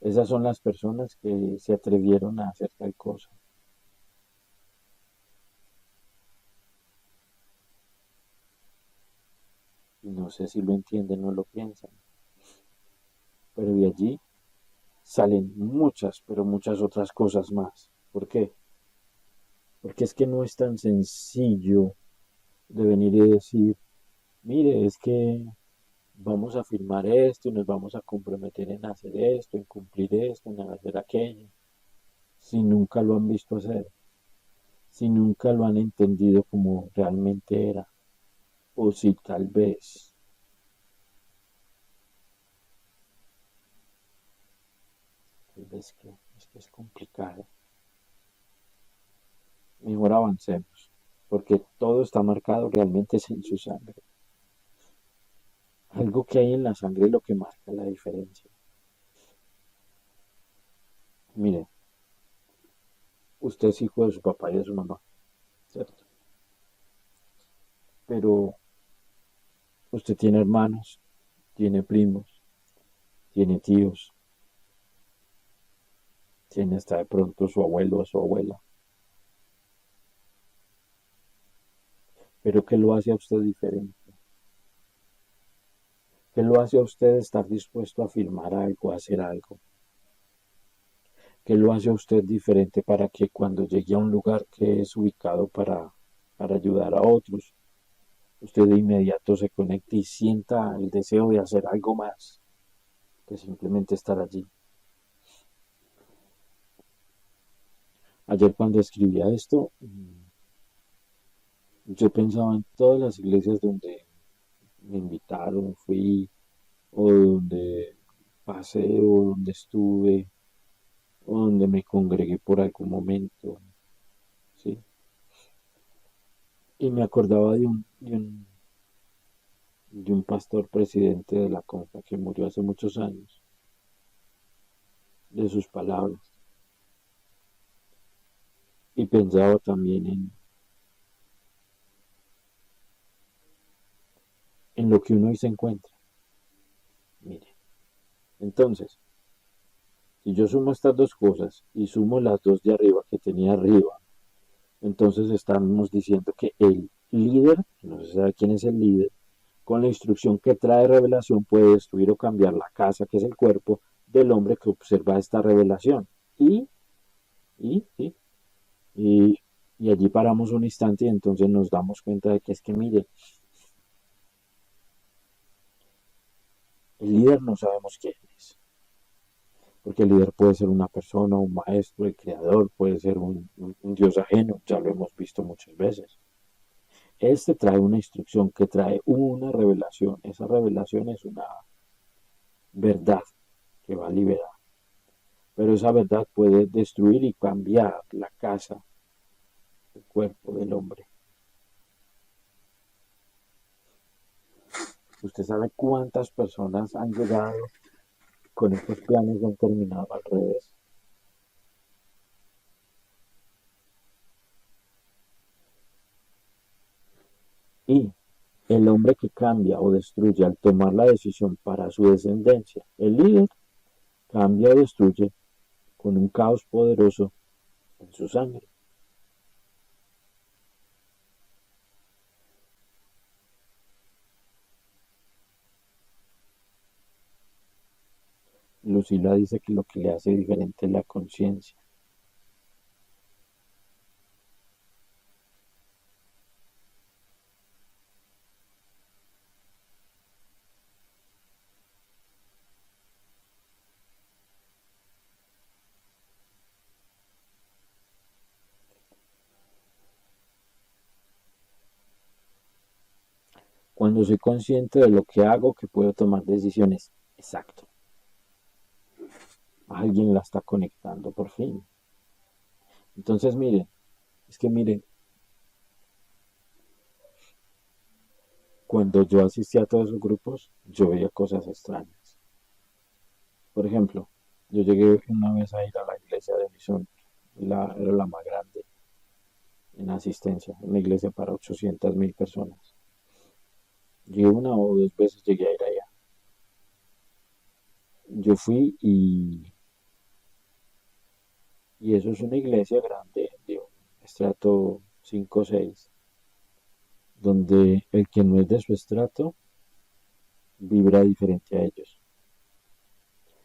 Esas son las personas que se atrevieron a hacer tal cosa. Y no sé si lo entienden o lo piensan. Pero de allí salen muchas, pero muchas otras cosas más. ¿Por qué? Porque es que no es tan sencillo de venir y decir, mire, es que vamos a firmar esto y nos vamos a comprometer en hacer esto, en cumplir esto, en hacer aquello, si nunca lo han visto hacer, si nunca lo han entendido como realmente era, o si tal vez que es que es complicado. Mejor avancemos, porque todo está marcado realmente es en su sangre. Algo que hay en la sangre es lo que marca la diferencia. Mire, usted es hijo de su papá y de su mamá, ¿cierto? Pero usted tiene hermanos, tiene primos, tiene tíos, tiene hasta de pronto su abuelo o su abuela. Pero ¿qué lo hace a usted diferente? ¿Qué lo hace a usted estar dispuesto a firmar algo, a hacer algo? ¿Qué lo hace a usted diferente para que cuando llegue a un lugar que es ubicado para ayudar a otros, usted de inmediato se conecte y sienta el deseo de hacer algo más que simplemente estar allí. Ayer cuando escribía esto, yo pensaba en todas las iglesias donde me invitaron, fui, o donde pasé, o donde estuve, o donde me congregué por algún momento, ¿sí? Y me acordaba de un pastor presidente de la CONFA que murió hace muchos años, de sus palabras. Y pensaba también en lo que uno hoy se encuentra. Mire, entonces, si yo sumo estas dos cosas y sumo las dos de arriba que tenía arriba, entonces estamos diciendo que el líder, no se sabe quién es el líder, con la instrucción que trae revelación puede destruir o cambiar la casa, que es el cuerpo del hombre que observa esta revelación. Y, y, y, y allí paramos un instante y entonces nos damos cuenta de que es que, mire, el líder no sabemos quién es. Porque el líder puede ser una persona, un maestro, el creador, puede ser un dios ajeno, ya lo hemos visto muchas veces. Este trae una instrucción que trae una revelación. Esa revelación es una verdad que va a liberar. Pero esa verdad puede destruir y cambiar la casa, el cuerpo del hombre. ¿Usted sabe cuántas personas han llegado con estos planes y han terminado al revés? Y el hombre que cambia o destruye al tomar la decisión para su descendencia, el líder cambia o destruye con un caos poderoso en su sangre. Lucila dice que lo que le hace diferente es la conciencia. Cuando soy consciente de lo que hago, que puedo tomar decisiones. Exacto. Alguien la está conectando por fin. Entonces, miren, es que miren, cuando yo asistía a todos esos grupos, yo veía cosas extrañas. Por ejemplo, yo llegué una vez a ir a la iglesia de Misión, era la más grande en asistencia, una iglesia para 800.000 personas. Llegué una o dos veces, llegué a ir allá. Yo fui y eso es una iglesia grande, de un estrato 5 o 6, donde el que no es de su estrato vibra diferente a ellos.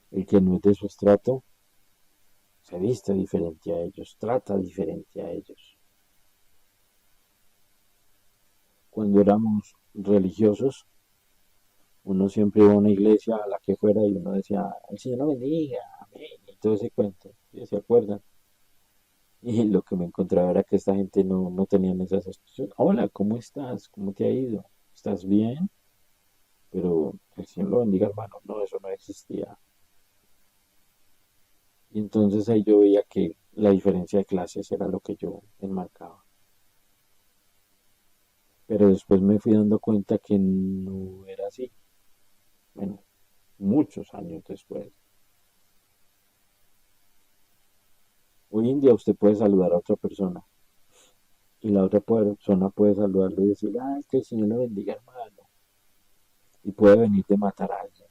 El que no es de su estrato se viste diferente a ellos, trata diferente a ellos. Cuando éramos religiosos, uno siempre iba a una iglesia a la que fuera y uno decía, el Señor lo bendiga, amén, y todo ese cuento, ¿sí? ¿Se acuerdan? Y lo que me encontraba era que esta gente no tenía esas expresiones. Hola, ¿cómo estás? ¿Cómo te ha ido? ¿Estás bien? Pero el Señor lo bendiga, hermano. No, eso no existía. Y entonces ahí yo veía que la diferencia de clases era lo que yo enmarcaba. Pero después me fui dando cuenta que no era así. Bueno, muchos años después. Hoy en día usted puede saludar a otra persona y la otra persona puede saludarlo y decir, ay, que el Señor lo bendiga, hermano. Y puede venir de matar a alguien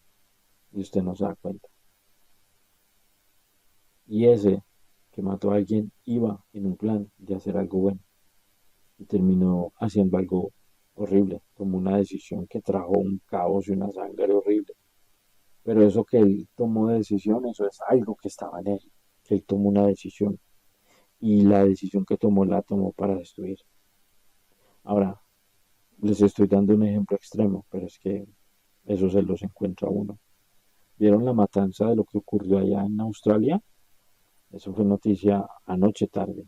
y usted no se da cuenta. Y ese que mató a alguien iba en un plan de hacer algo bueno y terminó haciendo algo horrible, tomó una decisión que trajo un caos y una sangre horrible. Pero eso que él tomó de decisión, eso es algo que estaba en él, que él tomó una decisión y la decisión que tomó la tomó para destruir. Ahora, Les estoy dando un ejemplo extremo, pero es que eso se los encuentra uno. ¿Vieron la matanza de lo que ocurrió allá en Australia? Eso fue noticia anoche tarde.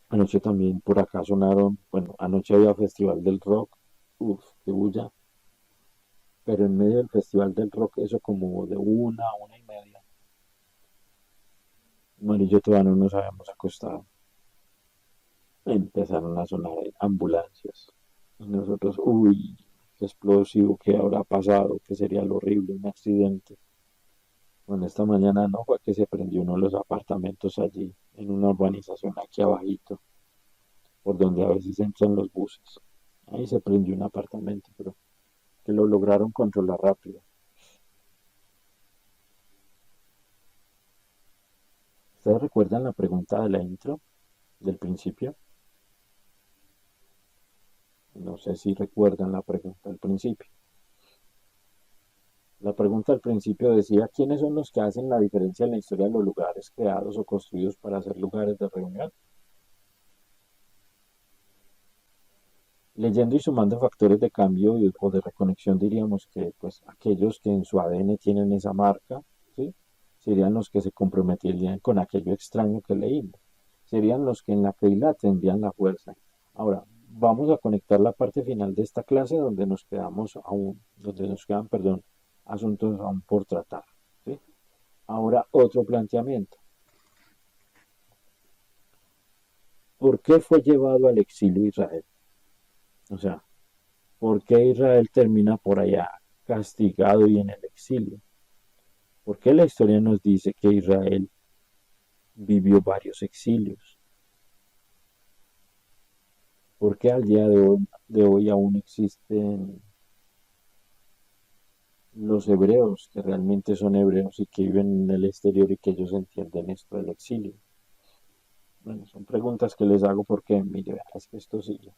Anoche también por acá sonaron, bueno, anoche había Festival del Rock, uff, qué bulla, pero en medio del Festival del Rock, eso como de una y media, Mari y yo todavía no nos habíamos acostado. Empezaron a sonar ambulancias. Y nosotros, uy, qué explosivo, qué habrá pasado, qué sería lo horrible, un accidente. Bueno, esta mañana no fue que se prendió uno de los apartamentos allí, en una urbanización aquí abajito, por donde a veces entran los buses. Ahí se prendió un apartamento, pero que lo lograron controlar rápido. ¿Ustedes recuerdan la pregunta de la intro, del principio? No sé si recuerdan la pregunta del principio. La pregunta al principio decía, ¿quiénes son los que hacen la diferencia en la historia de los lugares creados o construidos para ser lugares de reunión? Leyendo y sumando factores de cambio o de reconexión, diríamos que pues aquellos que en su ADN tienen esa marca, ¿sí? Serían los que se comprometerían con aquello extraño que leímos. Serían los que en la Keila tendrían la fuerza. Ahora, vamos a conectar la parte final de esta clase donde nos quedamos aún, donde nos quedan, perdón, asuntos aún por tratar, ¿sí? Ahora, otro planteamiento. ¿Por qué fue llevado al exilio Israel? O sea, ¿por qué Israel termina por allá castigado y en el exilio? ¿Por qué la historia nos dice que Israel vivió varios exilios? ¿Por qué al día de hoy aún existen los hebreos que realmente son hebreos y que viven en el exterior y que ellos entienden esto del exilio? Bueno, son preguntas que les hago porque, mire, es que esto sigue.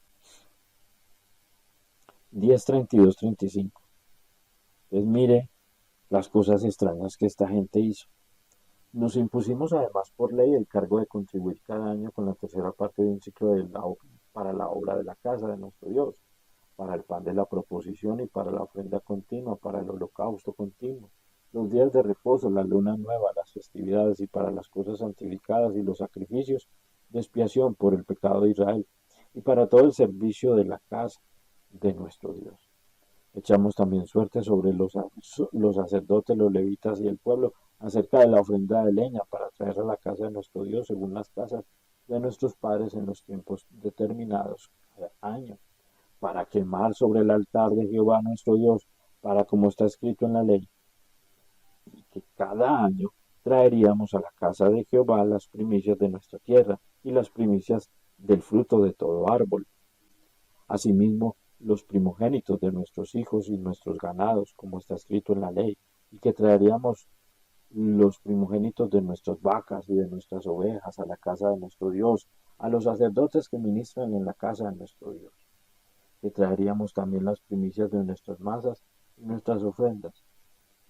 10:32:35. Entonces, mire las cosas extrañas que esta gente hizo. Nos impusimos además por ley el cargo de contribuir cada año con la tercera parte de un ciclo para la obra de la casa de nuestro Dios, para el pan de la proposición y para la ofrenda continua, para el holocausto continuo, los días de reposo, la luna nueva, las festividades y para las cosas santificadas y los sacrificios de expiación por el pecado de Israel y para todo el servicio de la casa de nuestro Dios. Echamos también suerte sobre los sacerdotes, los levitas y el pueblo acerca de la ofrenda de leña para traer a la casa de nuestro Dios según las casas de nuestros padres en los tiempos determinados cada año, para quemar sobre el altar de Jehová nuestro Dios, para como está escrito en la ley, y que cada año traeríamos a la casa de Jehová las primicias de nuestra tierra y las primicias del fruto de todo árbol. Asimismo, los primogénitos de nuestros hijos y nuestros ganados, como está escrito en la ley, y que traeríamos los primogénitos de nuestras vacas y de nuestras ovejas a la casa de nuestro Dios, a los sacerdotes que ministran en la casa de nuestro Dios, que traeríamos también las primicias de nuestras masas y nuestras ofrendas,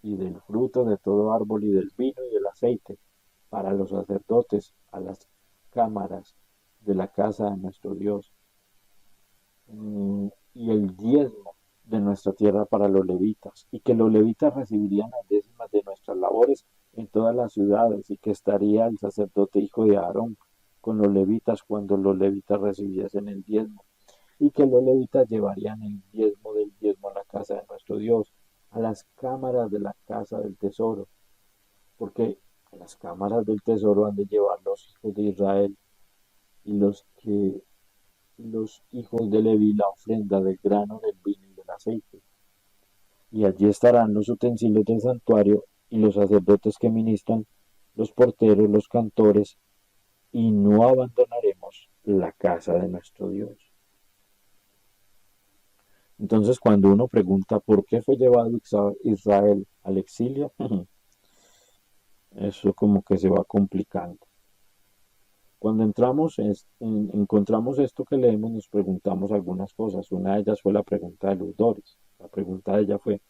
y del fruto de todo árbol y del vino y del aceite, para los sacerdotes a las cámaras de la casa de nuestro Dios, y el diezmo de nuestra tierra para los levitas, y que los levitas recibirían las décimas de nuestras labores en todas las ciudades, y que estaría el sacerdote hijo de Aarón con los levitas cuando los levitas recibiesen el diezmo, y que los levitas llevarían el diezmo del diezmo a la casa de nuestro Dios, a las cámaras de la casa del tesoro, porque a las cámaras del tesoro han de llevar los hijos de Israel y los hijos de Leví la ofrenda del grano, del vino y del aceite. Y allí estarán los utensilios del santuario y los sacerdotes que ministran, los porteros, los cantores, y no abandonaremos la casa de nuestro Dios. Entonces, cuando uno pregunta por qué fue llevado Israel al exilio, eso como que se va complicando. Cuando encontramos esto que leemos, nos preguntamos algunas cosas. Una de ellas fue la pregunta de los Doris. La pregunta de ella fue,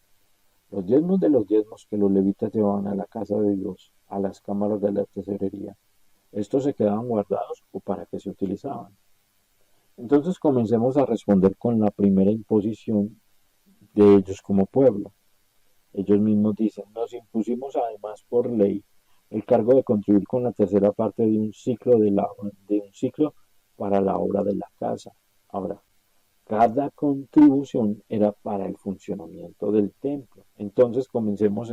los diezmos de los diezmos que los levitas llevaban a la casa de Dios, a las cámaras de la tesorería, ¿estos se quedaban guardados o para qué se utilizaban? Entonces comencemos a responder con la primera imposición de ellos como pueblo. Ellos mismos dicen, nos impusimos además por ley el cargo de contribuir con la tercera parte de un ciclo de un ciclo para la obra de la casa. Ahora, cada contribución era para el funcionamiento del templo. Entonces comencemos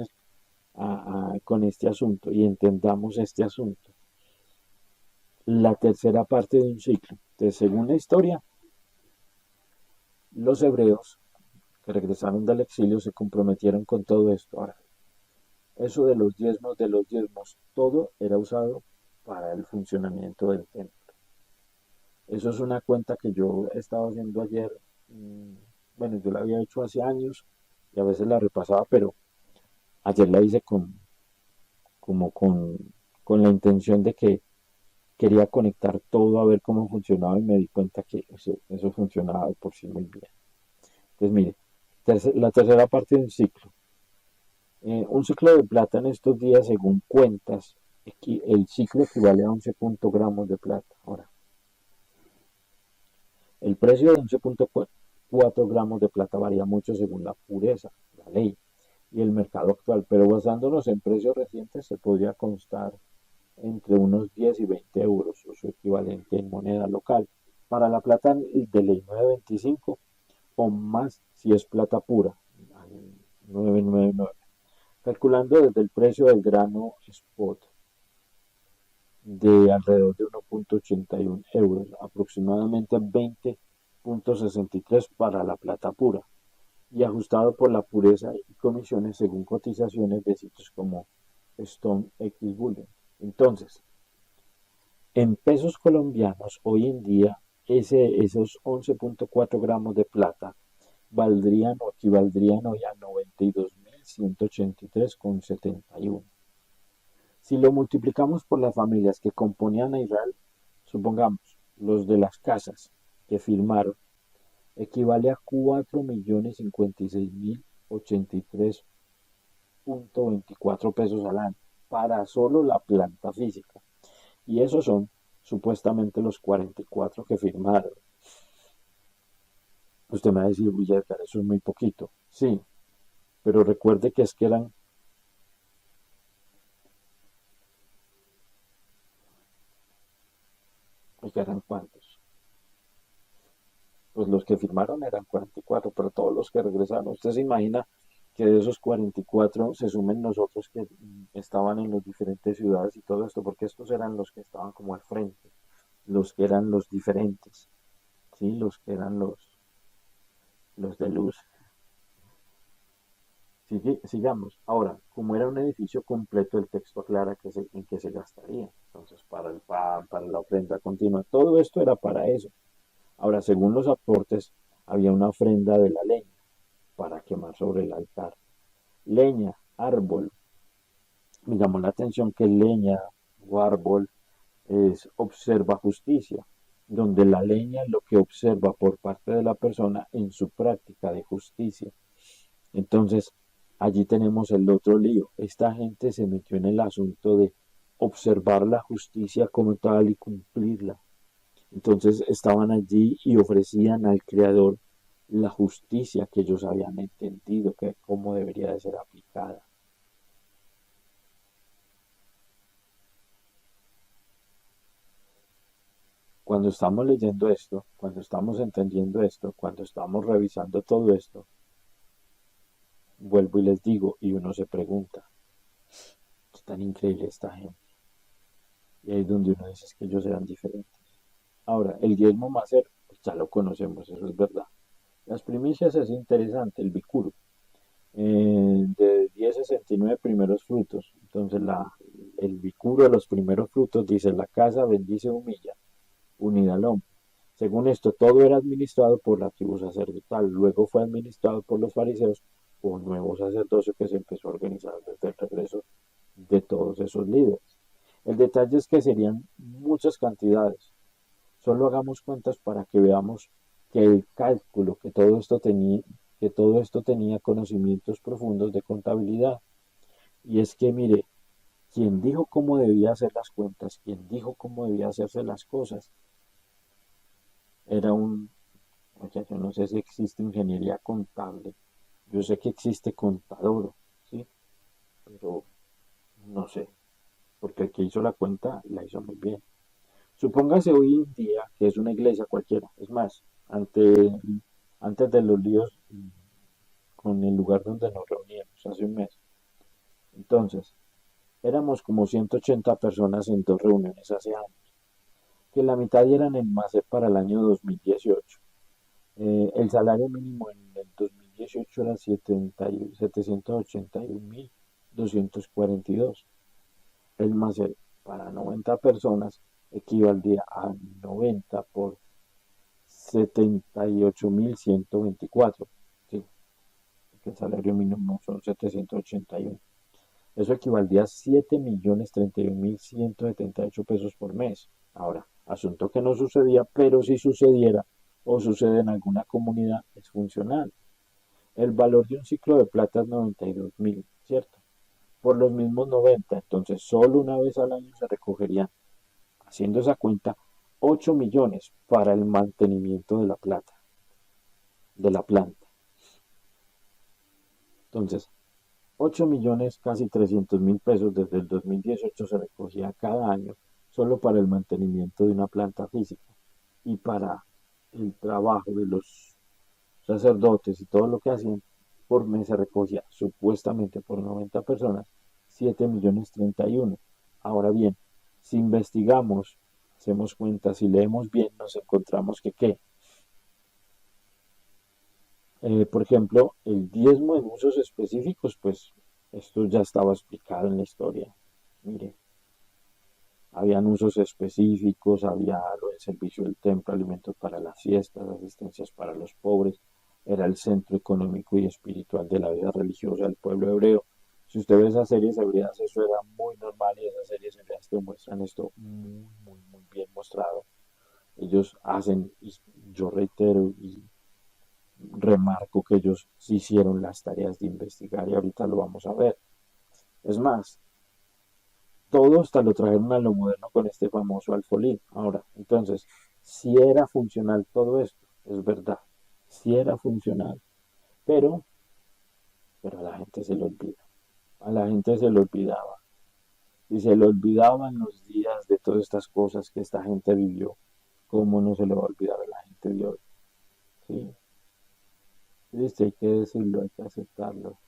con este asunto y entendamos este asunto. La tercera parte de un ciclo. Entonces, según la historia, los hebreos que regresaron del exilio se comprometieron con todo esto. Ahora, eso de los diezmos, todo era usado para el funcionamiento del templo. Eso es una cuenta que yo he estado haciendo ayer. mm, Bueno, yo la había hecho hace años y a veces la repasaba, pero ayer la hice como con la intención de que quería conectar todo a ver cómo funcionaba y me di cuenta que eso funcionaba de por sí muy bien. Entonces, mire, la tercera parte de un ciclo. Un ciclo de plata en estos días, según cuentas, el ciclo equivale a 11 gramos de plata. Ahora, el precio de 11,4 gramos de plata varía mucho según la pureza, la ley y el mercado actual, pero basándonos en precios recientes se podría constar entre unos 10 y 20 euros o su equivalente en moneda local. Para la plata de ley 925 o más si es plata pura, 999, calculando desde el precio del grano spot de alrededor de 1,81 euros, aproximadamente 20,63 para la plata pura, y ajustado por la pureza y comisiones según cotizaciones de sitios como Stone X Bullion. Entonces, en pesos colombianos, hoy en día, esos 11,4 gramos de plata valdrían o equivaldrían hoy a 92.183,71. Si lo multiplicamos por las familias que componían a Israel, supongamos los de las casas que firmaron, equivale a 4.056.083,24 pesos al año para solo la planta física. Y esos son supuestamente los 44 que firmaron. Usted me va a decir, Edgar, eso es muy poquito. Sí, pero recuerde que es que eran cuántos. Pues los que firmaron eran 44, pero todos los que regresaron, usted se imagina que de esos 44 se sumen nosotros que estaban en las diferentes ciudades y todo esto, porque estos eran los que estaban como al frente, los que eran los diferentes, ¿sí? Los que eran los de luz. Sigamos. Ahora, como era un edificio completo, el texto aclara en qué se gastaría. Entonces, para el pan, para la ofrenda continua, todo esto era para eso. Ahora, según los aportes, había una ofrenda de la leña para quemar sobre el altar. Leña, árbol. Me llamó la atención que leña o árbol es observa justicia, donde la leña es lo que observa por parte de la persona en su práctica de justicia. Entonces, allí tenemos el otro lío. Esta gente se metió en el asunto de observar la justicia como tal y cumplirla. Entonces estaban allí y ofrecían al Creador la justicia que ellos habían entendido, que cómo debería de ser aplicada. Cuando estamos leyendo esto, cuando estamos entendiendo esto, cuando estamos revisando todo esto, vuelvo y les digo, y uno se pregunta, es tan increíble esta gente. Y ahí es donde uno dice que ellos eran diferentes. Ahora, el diezmo macer, pues ya lo conocemos, eso es verdad. Las primicias es interesante, el bicuro, de 10,69 primeros frutos. Entonces, el bicuro de los primeros frutos dice, la casa bendice humilla, unida al hombre. Según esto, todo era administrado por la tribu sacerdotal, luego fue administrado por los fariseos, un nuevo sacerdocio que se empezó a organizar desde el regreso de todos esos líderes. El detalle es que serían muchas cantidades. Solo hagamos cuentas para que veamos que el cálculo, que todo esto tenía conocimientos profundos de contabilidad. Y es que, mire, quien dijo cómo debía hacer las cuentas, quien dijo cómo debía hacerse las cosas, era oye, yo no sé si existe ingeniería contable, yo sé que existe contador, ¿sí? Pero no sé, porque el que hizo la cuenta la hizo muy bien. Supóngase hoy en día que es una iglesia cualquiera, es más, antes de los líos con el lugar donde nos reuníamos hace un mes. Entonces, éramos como 180 personas en dos reuniones hace años, que la mitad eran en MASE para el año 2018. El salario mínimo en el 2018 era 781.242. El MASE para 90 personas equivaldría a 90 por 78.124. Sí, porque el salario mínimo son 781. Eso equivaldría a 7.031.178 pesos por mes. Ahora, asunto que no sucedía, pero si sucediera o sucede en alguna comunidad, es funcional. El valor de un ciclo de plata es 92.000, ¿cierto? Por los mismos 90, entonces solo una vez al año se recogerían, haciendo esa cuenta, 8 millones para el mantenimiento de la plata, de la planta. Entonces, 8 millones, casi 300.000 pesos desde el 2018 se recogía cada año solo para el mantenimiento de una planta física y para el trabajo de los sacerdotes y todo lo que hacían por mes se recogía supuestamente por 90 personas 7.031.000. Ahora bien, si investigamos, hacemos cuentas, si leemos bien, nos encontramos que ¿qué? Por ejemplo, el diezmo en usos específicos, pues esto ya estaba explicado en la historia. Mire, habían usos específicos, había lo del servicio del templo, alimentos para las fiestas, asistencias para los pobres, era el centro económico y espiritual de la vida religiosa del pueblo hebreo. Si usted ve esas series hebreas, eso era muy normal y esas series hebreas te muestran esto muy, muy, muy bien mostrado. Ellos hacen, y yo reitero y remarco que ellos sí hicieron las tareas de investigar y ahorita lo vamos a ver. Es más, todo hasta lo trajeron a lo moderno con este famoso alfolí. Ahora, entonces, si era funcional todo esto, es verdad, si era funcional, pero, pero a la gente se le olvida, a la gente se le olvidaba, y se le olvidaban los días de todas estas cosas que esta gente vivió, ¿cómo no se le va a olvidar a la gente de hoy? ¿Sí? Triste, hay que decirlo, hay que aceptarlo.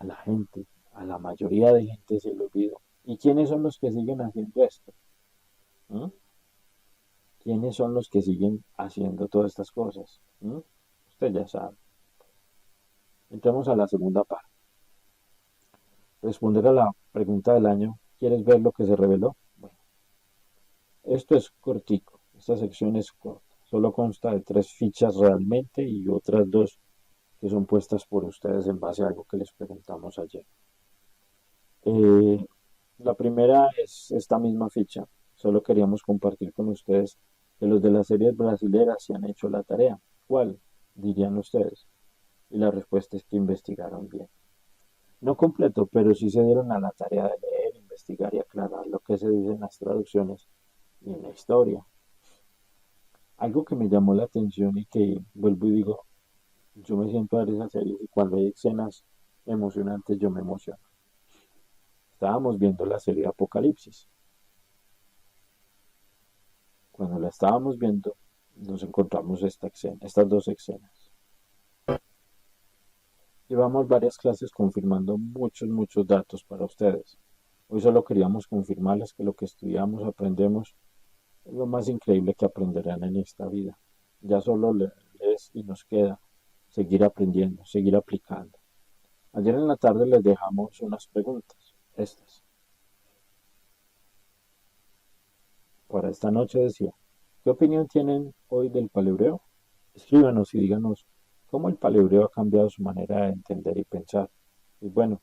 A la gente, a la mayoría de gente se le olvidó. ¿Y quiénes son los que siguen haciendo esto? ¿Mm? ¿Quiénes son los que siguen haciendo todas estas cosas? ¿Mm? Usted ya sabe. Entramos a la segunda parte. Responder a la pregunta del año. ¿Quieres ver lo que se reveló? Bueno, esto es cortico. Esta sección es corta. Solo consta de 3 fichas realmente y otras 2 que son puestas por ustedes en base a algo que les preguntamos ayer. Eh, la primera es esta misma ficha. Solo queríamos compartir con ustedes que los de las series brasileras se han hecho la tarea. ¿Cuál? Dirían ustedes. Y la respuesta es que investigaron bien. No completo, pero sí se dieron a la tarea de leer, investigar y aclarar lo que se dice en las traducciones y en la historia. Algo que me llamó la atención y que vuelvo y digo, yo me siento a ver esas series y cuando hay escenas emocionantes yo me emociono. Estábamos viendo la serie Apocalipsis. Cuando la estábamos viendo, nos encontramos estas 2 escenas. Llevamos varias clases confirmando muchos, muchos datos para ustedes. Hoy solo queríamos confirmarles que lo que estudiamos, aprendemos, es lo más increíble que aprenderán en esta vida. Ya solo lees y nos queda seguir aprendiendo, seguir aplicando. Ayer en la tarde les dejamos unas preguntas, estas. Para esta noche decía, ¿qué opinión tienen hoy del paleobreo? Escríbanos y díganos cómo el paleobreo ha cambiado su manera de entender y pensar. Y bueno,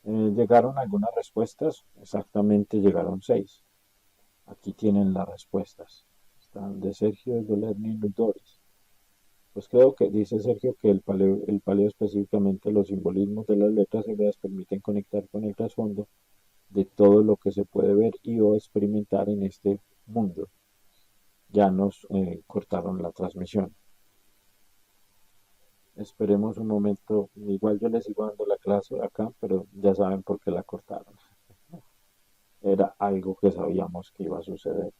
llegaron algunas respuestas, exactamente llegaron 6. Aquí tienen las respuestas. Están de Sergio Dolerni Ludores. Pues creo que dice Sergio que el paleo específicamente los simbolismos de las letras hebreas permiten conectar con el trasfondo de todo lo que se puede ver y o experimentar en este mundo. ya nos cortaron la transmisión. Esperemos un momento, igual yo les sigo dando la clase acá, pero ya saben por qué la cortaron. Era algo que sabíamos que iba a suceder.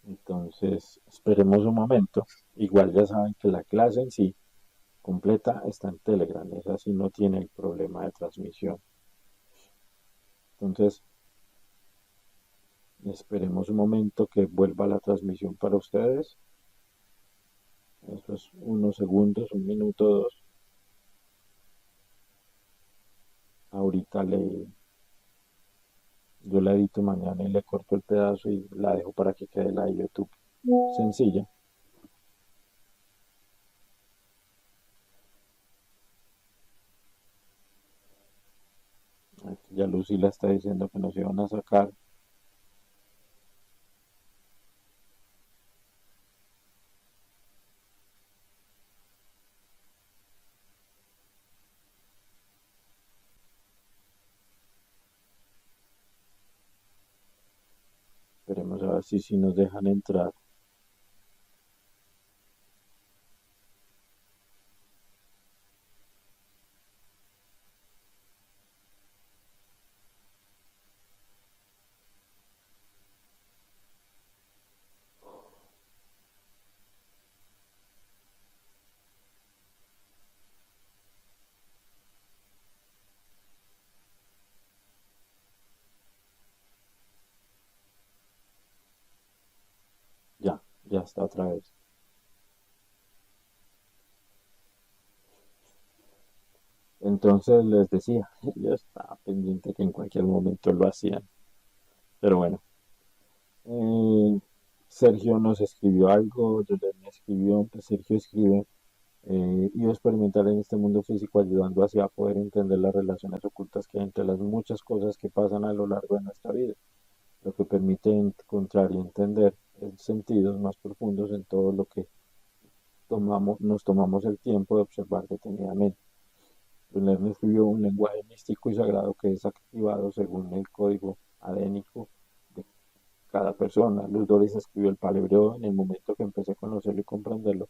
Entonces, esperemos un momento. Igual ya saben que la clase en sí completa está en Telegram, esa sí no tiene el problema de transmisión. Entonces, esperemos un momento que vuelva la transmisión para ustedes. Eso es unos segundos, un minuto, dos. Ahorita yo la edito mañana y le corto el pedazo y la dejo para que quede la de YouTube. Sencilla. Aquí ya Lucila está diciendo que nos iban a sacar. Esperemos a ver si nos dejan entrar. Ya, ya está otra vez. Entonces les decía, yo estaba pendiente que en cualquier momento lo hacían. Pero bueno, eh, Sergio nos escribió algo, Yolanda me escribió, pues Sergio escribe, iba a experimentar en este mundo físico ayudando así a poder entender las relaciones ocultas que hay entre las muchas cosas que pasan a lo largo de nuestra vida, lo que permite encontrar y entender sentidos más profundos en todo lo que nos tomamos el tiempo de observar detenidamente. Lerner escribió un lenguaje místico y sagrado que es activado según el código adénico de cada persona. Luz Doris escribió el palebreo en el momento que empecé a conocerlo y comprenderlo.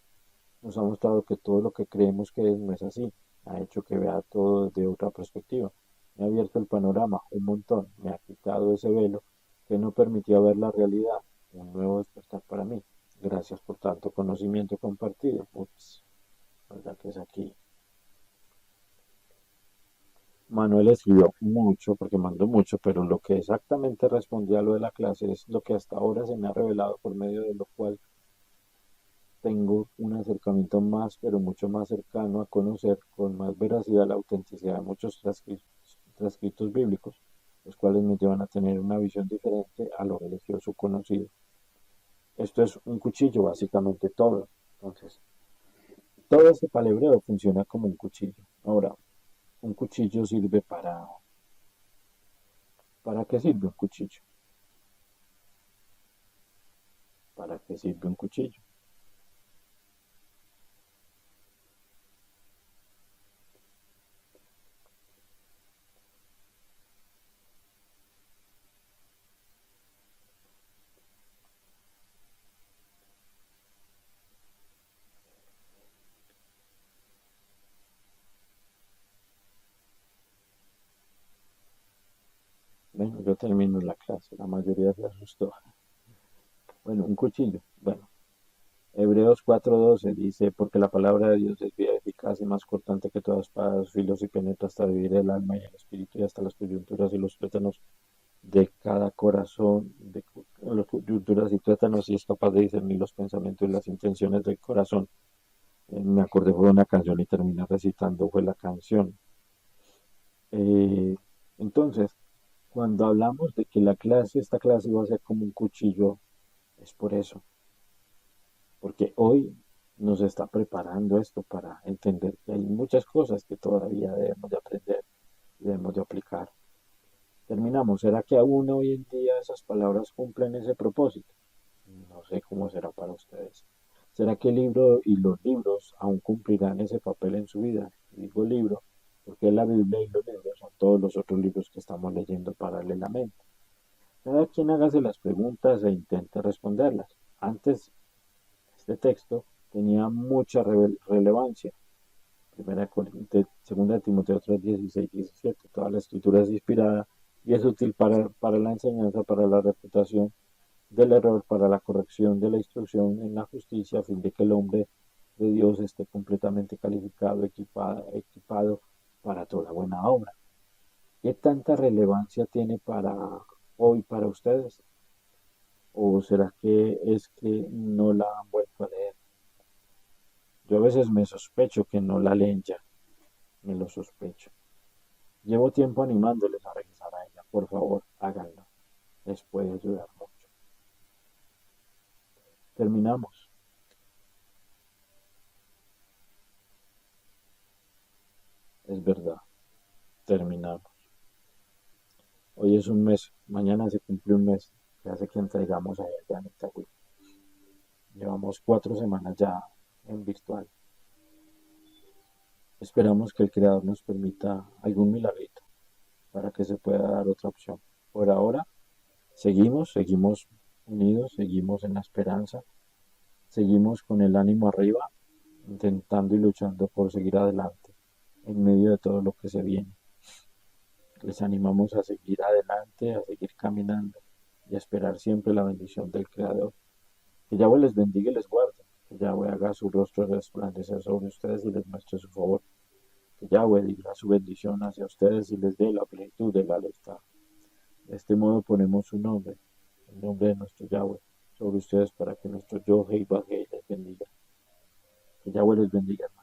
Nos ha mostrado que todo lo que creemos que es no es así. Ha hecho que vea todo desde otra perspectiva. Me ha abierto el panorama un montón. Me ha quitado ese velo que no permitía ver la realidad. Un nuevo despertar para mí. Gracias por tanto conocimiento compartido. Ups, verdad que es aquí. Manuel escribió mucho, porque mandó mucho, pero lo que exactamente respondía a lo de la clase es lo que hasta ahora se me ha revelado, por medio de lo cual tengo un acercamiento más, pero mucho más cercano a conocer con más veracidad la autenticidad de muchos transcritos bíblicos, los cuales me llevan a tener una visión diferente a lo religioso conocido. Esto es un cuchillo, básicamente todo. Entonces, todo este palebreo funciona como un cuchillo. Ahora, un cuchillo sirve ¿para qué sirve un cuchillo? ¿Para qué sirve un cuchillo? Bueno, yo termino la clase, la mayoría se asustó. Bueno, un cuchillo. Bueno, Hebreos 4:12 dice, porque la palabra de Dios es viva, eficaz y más cortante que todas espadas, filos y penetra hasta dividir el alma y el espíritu y hasta las coyunturas y los tuétanos de cada corazón, las coyunturas y tuétanos y es capaz de discernir los pensamientos y las intenciones del corazón. Me acordé fue de una canción y terminé recitando fue la canción. Eh, entonces, cuando hablamos de que esta clase iba a ser como un cuchillo, es por eso, porque hoy nos está preparando esto para entender que hay muchas cosas que todavía debemos de aprender y debemos de aplicar. Terminamos. ¿Será que aún hoy en día esas palabras cumplen ese propósito? No sé cómo será para ustedes. ¿Será que el libro y los libros aún cumplirán ese papel en su vida? Y digo libro porque la Biblia y los libros son todos los otros libros que estamos leyendo paralelamente. Cada quien hágase las preguntas e intente responderlas. Antes, este texto tenía mucha relevancia. Segunda de Timoteo 3, 16, 17. Toda la escritura es inspirada y es útil para la enseñanza, para la reputación del error, para la corrección de la instrucción en la justicia, a fin de que el hombre de Dios esté completamente calificado, equipado para toda buena obra. ¿Qué tanta relevancia tiene para hoy, para ustedes? ¿O será que es que no la han vuelto a leer? Yo a veces me sospecho que no la leen ya, me lo sospecho. Llevo tiempo animándoles a regresar a ella. Por favor, háganlo. Les puede ayudar mucho. Terminamos. Es verdad, terminamos. Hoy es un mes, mañana se cumple un mes que hace que entregamos a ella en Itagüí. Llevamos 4 semanas ya en virtual. Esperamos que el Creador nos permita algún milagrito para que se pueda dar otra opción. Por ahora, seguimos unidos, seguimos en la esperanza, seguimos con el ánimo arriba, intentando y luchando por seguir adelante en medio de todo lo que se viene. Les animamos a seguir adelante, a seguir caminando y a esperar siempre la bendición del Creador. Que Yahweh les bendiga y les guarde. Que Yahweh haga su rostro resplandecer sobre ustedes y les muestre su favor. Que Yahweh diga su bendición hacia ustedes y les dé la plenitud de la lealtad. De este modo ponemos su nombre, el nombre de nuestro Yahweh, sobre ustedes para que nuestro Yohe y Bajé les bendiga. Que Yahweh les bendiga, hermanos.